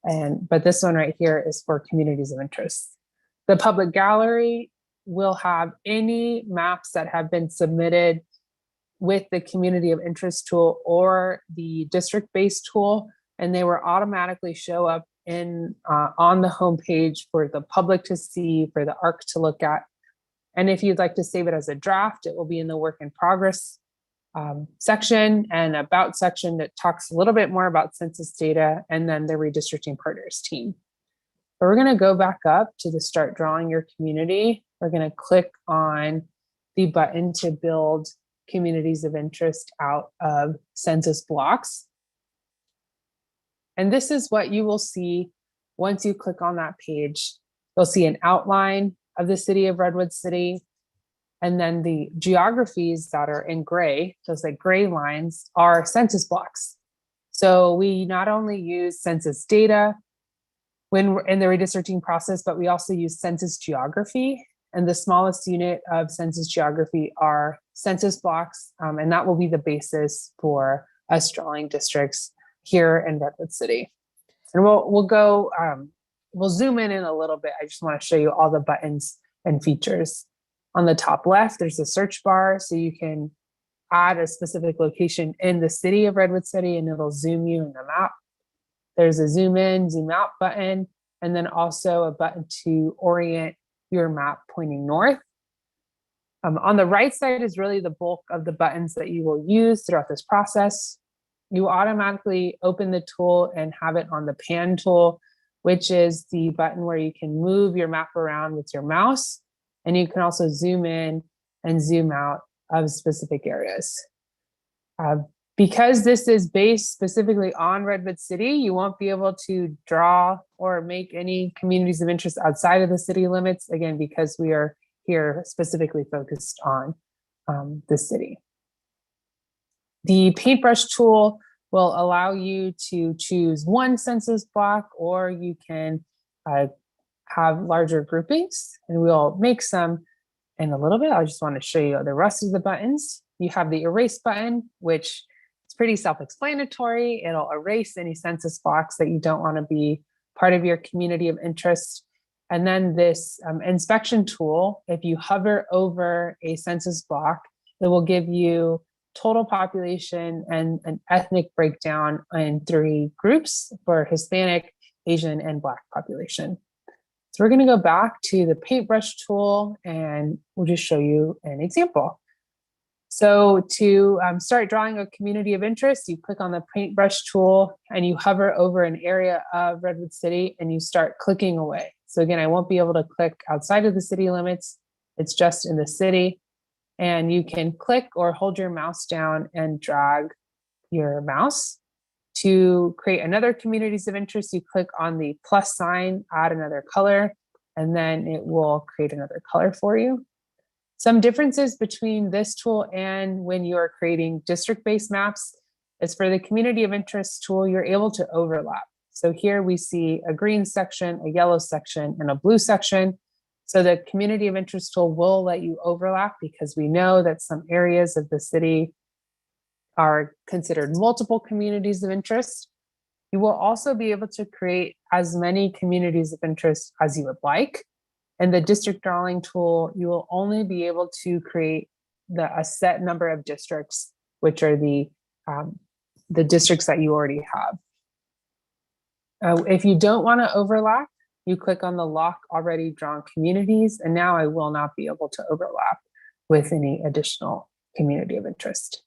But this one right here is for communities of interest. The public gallery will have any maps that have been submitted with the community of interest tool or the district-based tool, and they will automatically show up in on the homepage for the public to see, for the ARC to look at. And if you'd like to save it as a draft, it will be in the work in progress section and about section that talks a little bit more about census data, and then the redistricting partners team. But we're going to go back up to the start drawing your community. We're going to click on the button to build communities of interest out of census blocks. And this is what you will see once you click on that page. You'll see an outline of the city of Redwood City. And then the geographies that are in gray, those like gray lines, are census blocks. So we not only use census data when we're in the redistricting process, but we also use census geography. And the smallest unit of census geography are census blocks. And that will be the basis for us drawing districts here in Redwood City. And we'll zoom in a little bit. I just want to show you all the buttons and features. On the top left, there's a search bar, so you can add a specific location in the city of Redwood City, and it'll zoom you in the map. There's a zoom in, zoom out button, and then also a button to orient your map pointing north. On the right side is really the bulk of the buttons that you will use throughout this process. You automatically open the tool and have it on the pan tool, which is the button where you can move your map around with your mouse. And you can also zoom in and zoom out of specific areas. Because this is based specifically on Redwood City, you won't be able to draw or make any communities of interest outside of the city limits, again, because we are here specifically focused on the city. The paintbrush tool will allow you to choose one census block, or you can have larger groupings, and we'll make some in a little bit. I just want to show you the rest of the buttons. You have the erase button, which is pretty self-explanatory. It'll erase any census blocks that you don't want to be part of your community of interest. And then this inspection tool, if you hover over a census block, it will give you total population and an ethnic breakdown in 3 groups for Hispanic, Asian, and Black population. So we're going to go back to the paintbrush tool, and we'll just show you an example. So to start drawing a community of interest, you click on the paintbrush tool and you hover over an area of Redwood City and you start clicking away. So again, I won't be able to click outside of the city limits. It's just in the city. And you can click or hold your mouse down and drag your mouse. To create another communities of interest, you click on the plus sign, add another color, and then it will create another color for you. Some differences between this tool and when you're creating district-based maps is for the community of interest tool, you're able to overlap. So here we see a green section, a yellow section, and a blue section. So the community of interest tool will let you overlap because we know that some areas of the city are considered multiple communities of interest. You will also be able to create as many communities of interest as you would like. And the district drawing tool, you will only be able to create a set number of districts, which are the districts that you already have. If you don't want to overlap, you click on the lock already drawn communities, and now I will not be able to overlap with any additional community of interest.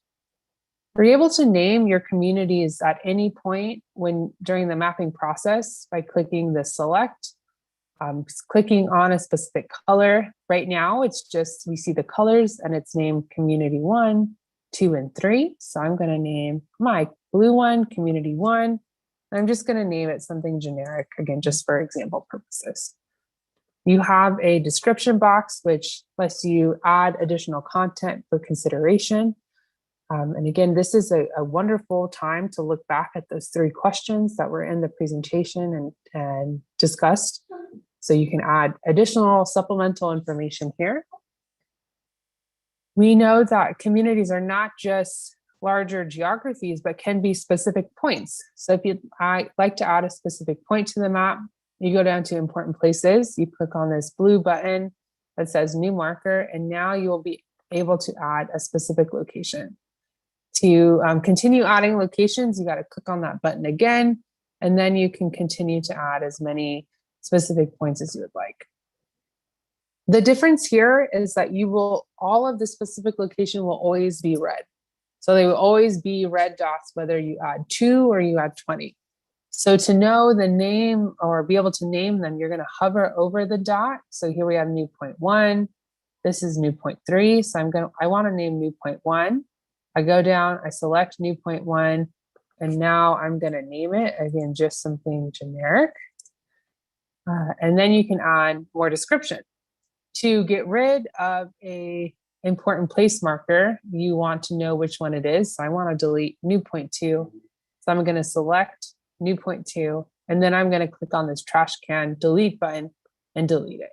You're able to name your communities at any point during the mapping process by clicking the select, clicking on a specific color. Right now, it's just, we see the colors and it's named community 1, 2, and 3. So I'm going to name my blue one, community 1. I'm just going to name it something generic, again, just for example purposes. You have a description box, which lets you add additional content for consideration. And again, this is a wonderful time to look back at those 3 questions that were in the presentation and discussed. So you can add additional supplemental information here. We know that communities are not just larger geographies, but can be specific points. So if you'd like to add a specific point to the map, you go down to important places, you click on this blue button that says new marker, and now you'll be able to add a specific location. To continue adding locations, you got to click on that button again, and then you can continue to add as many specific points as you would like. The difference here is that all of the specific location will always be red. So they will always be red dots, whether you add 2 or you add 20. So to know the name or be able to name them, you're going to hover over the dot. So here we have new point 1. This is new point 3. So I want to name new point 1. I go down, I select new point 1, and now I'm going to name it, again, just something generic. And then you can add more description. To get rid of a important place marker, you want to know which one it is. So I want to delete new point 2. So I'm going to select new point 2, and then I'm going to click on this trash can delete button and delete it.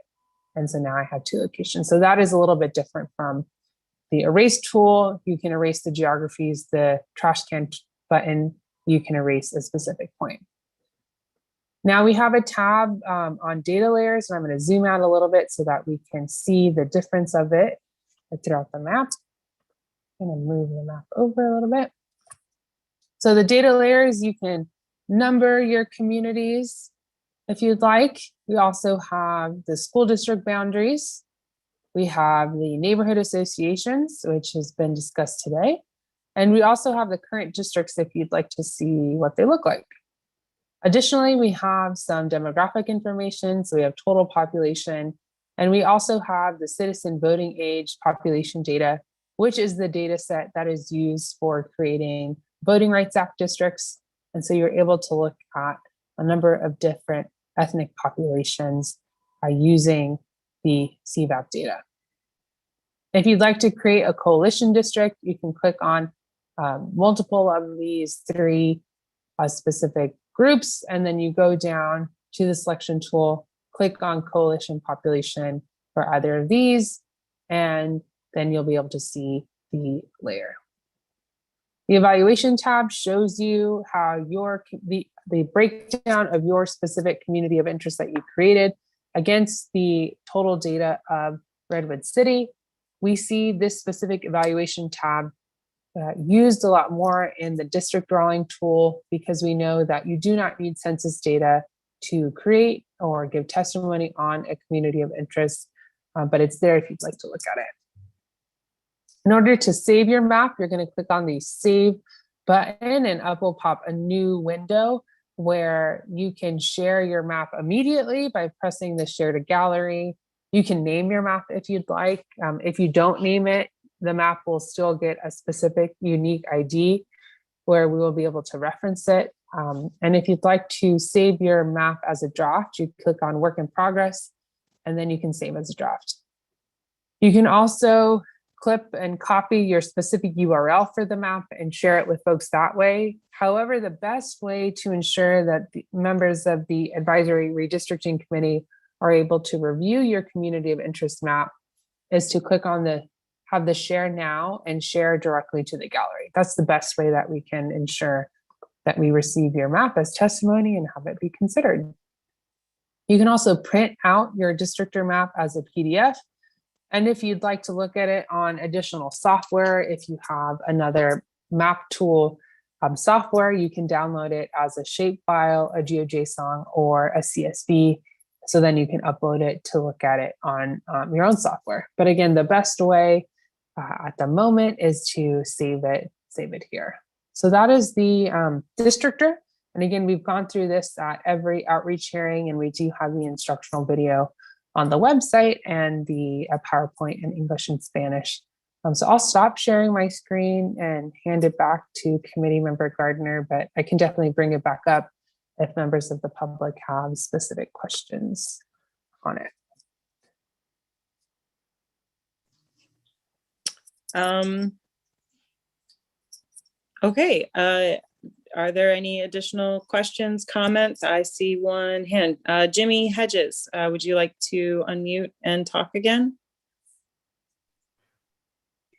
And so now I have 2 locations. So that is a little bit different from the erase tool. You can erase the geographies. The trash can button, you can erase a specific point. Now we have a tab on data layers, and I'm going to zoom out a little bit so that we can see the difference of it throughout the map. I'm going to move the map over a little bit. So the data layers, you can number your communities if you'd like. We also have the school district boundaries. We have the neighborhood associations, which has been discussed today. And we also have the current districts if you'd like to see what they look like. Additionally, we have some demographic information. So we have total population, and we also have the citizen voting age population data, which is the data set that is used for creating Voting Rights Act districts. And so you're able to look at a number of different ethnic populations using the CVAP data. If you'd like to create a coalition district, you can click on multiple of these 3 specific groups, and then you go down to the selection tool, click on coalition population for either of these, and then you'll be able to see the layer. The evaluation tab shows you how the breakdown of your specific community of interest that you created against the total data of Redwood City. We see this specific evaluation tab used a lot more in the district drawing tool because we know that you do not need census data to create or give testimony on a community of interest, but it's there if you'd like to look at it. In order to save your map, you're going to click on the Save button, and up will pop a new window where you can share your map immediately by pressing the Share to Gallery. You can name your map if you'd like. If you don't name it, the map will still get a specific unique ID where we will be able to reference it. And if you'd like to save your map as a draft, you click on Work in Progress, and then you can save as a draft. You can also clip and copy your specific URL for the map and share it with folks that way. However, the best way to ensure that the members of the Advisory Redistricting Committee are able to review your community of interest map is to click on have the share now and share directly to the gallery. That's the best way that we can ensure that we receive your map as testimony and have it be considered. You can also print out your Districtor map as a PDF. And if you'd like to look at it on additional software, if you have another map tool software, you can download it as a shapefile, a GeoJSON, or a CSV. So then you can upload it to look at it on your own software. But again, the best way at the moment is to save it here. So that is the Districtor. And again, we've gone through this at every outreach hearing, and we do have the instructional video on the website and the PowerPoint in English and Spanish. So I'll stop sharing my screen and hand it back to Committee Member Gardner, but I can definitely bring it back up if members of the public have specific questions on it. Okay, are there any additional questions, comments? I see one hand. Jimmy Hedges, would you like to unmute and talk again?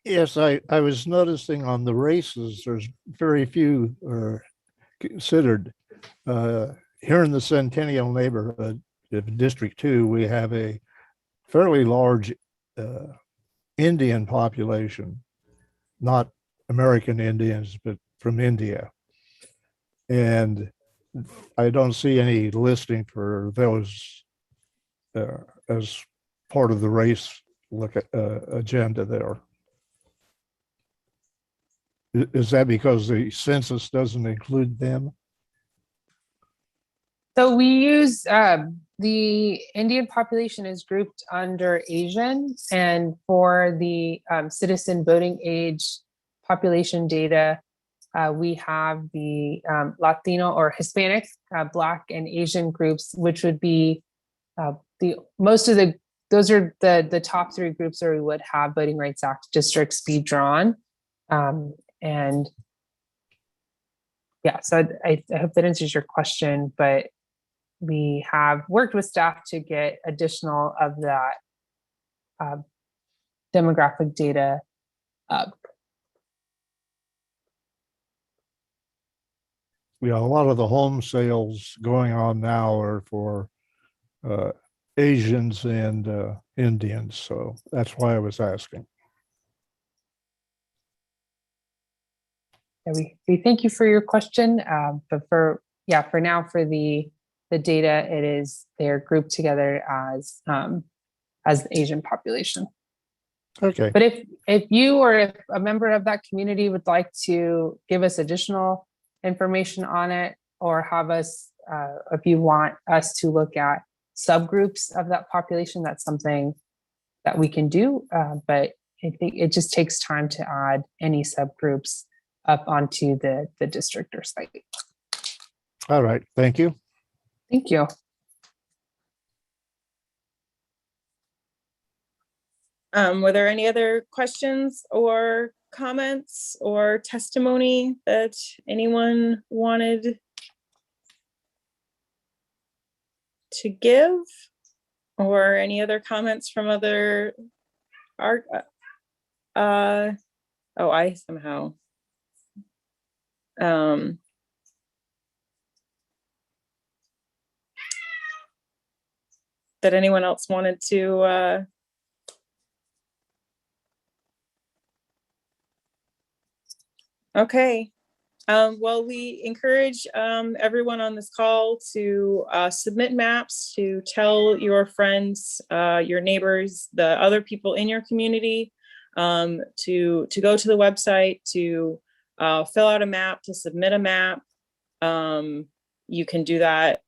Yes, I was noticing on the races, there's very few considered. Here in the Centennial neighborhood of District 2, we have a fairly large Indian population, not American Indians, but from India. And I don't see any listing for those as part of the race agenda there. Is that because the census doesn't include them? So we use the Indian population is grouped under Asian, and for the citizen voting age population data, we have the Latino or Hispanic, Black and Asian groups, which would be those are the top three groups where we would have Voting Rights Act districts be drawn. And yeah, so I hope that answers your question, but we have worked with staff to get additional of that demographic data up. Yeah, a lot of the home sales going on now are for Asians and Indians, so that's why I was asking. Yeah, we thank you for your question, but for now, for the data, they're grouped together as the Asian population. Okay. But if you or if a member of that community would like to give us additional information on it, or have us, if you want us to look at subgroups of that population, that's something that we can do. But I think it just takes time to add any subgroups up onto the Districtor site. All right. Thank you. Thank you. Were there any other questions or comments or testimony that anyone wanted to give, or any other comments from other art? I somehow that anyone else wanted to okay. Well, we encourage everyone on this call to submit maps, to tell your friends, your neighbors, the other people in your community to go to the website, to fill out a map, to submit a map. You can do that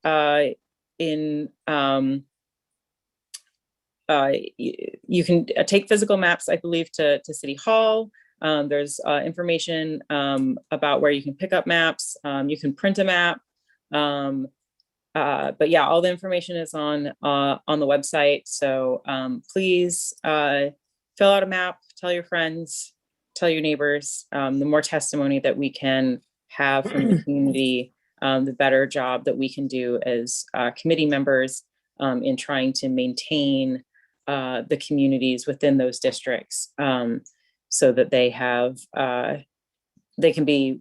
you can take physical maps, I believe, to City Hall. There's information about where you can pick up maps. You can print a map. But yeah, all the information is on the website. So please fill out a map, tell your friends, tell your neighbors. The more testimony that we can have from the community, the better job that we can do as committee members in trying to maintain the communities within those districts, so that they can be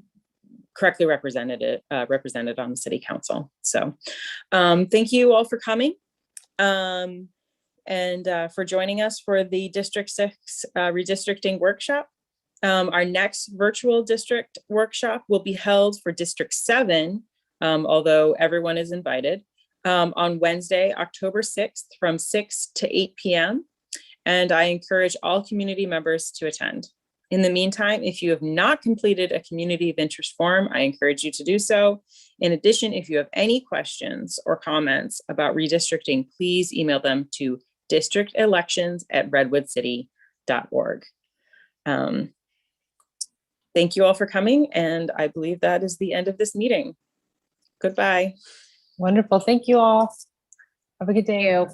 correctly represented on the city council. So thank you all for coming and for joining us for the District 6 redistricting workshop. Our next virtual district workshop will be held for District 7, although everyone is invited, on Wednesday, October 6th from 6 to 8 p.m. And I encourage all community members to attend. In the meantime, if you have not completed a community of interest form, I encourage you to do so. In addition, if you have any questions or comments about redistricting, please email them to districtelections@redwoodcity.org. Thank you all for coming, and I believe that is the end of this meeting. Goodbye. Wonderful. Thank you all. Have a good day.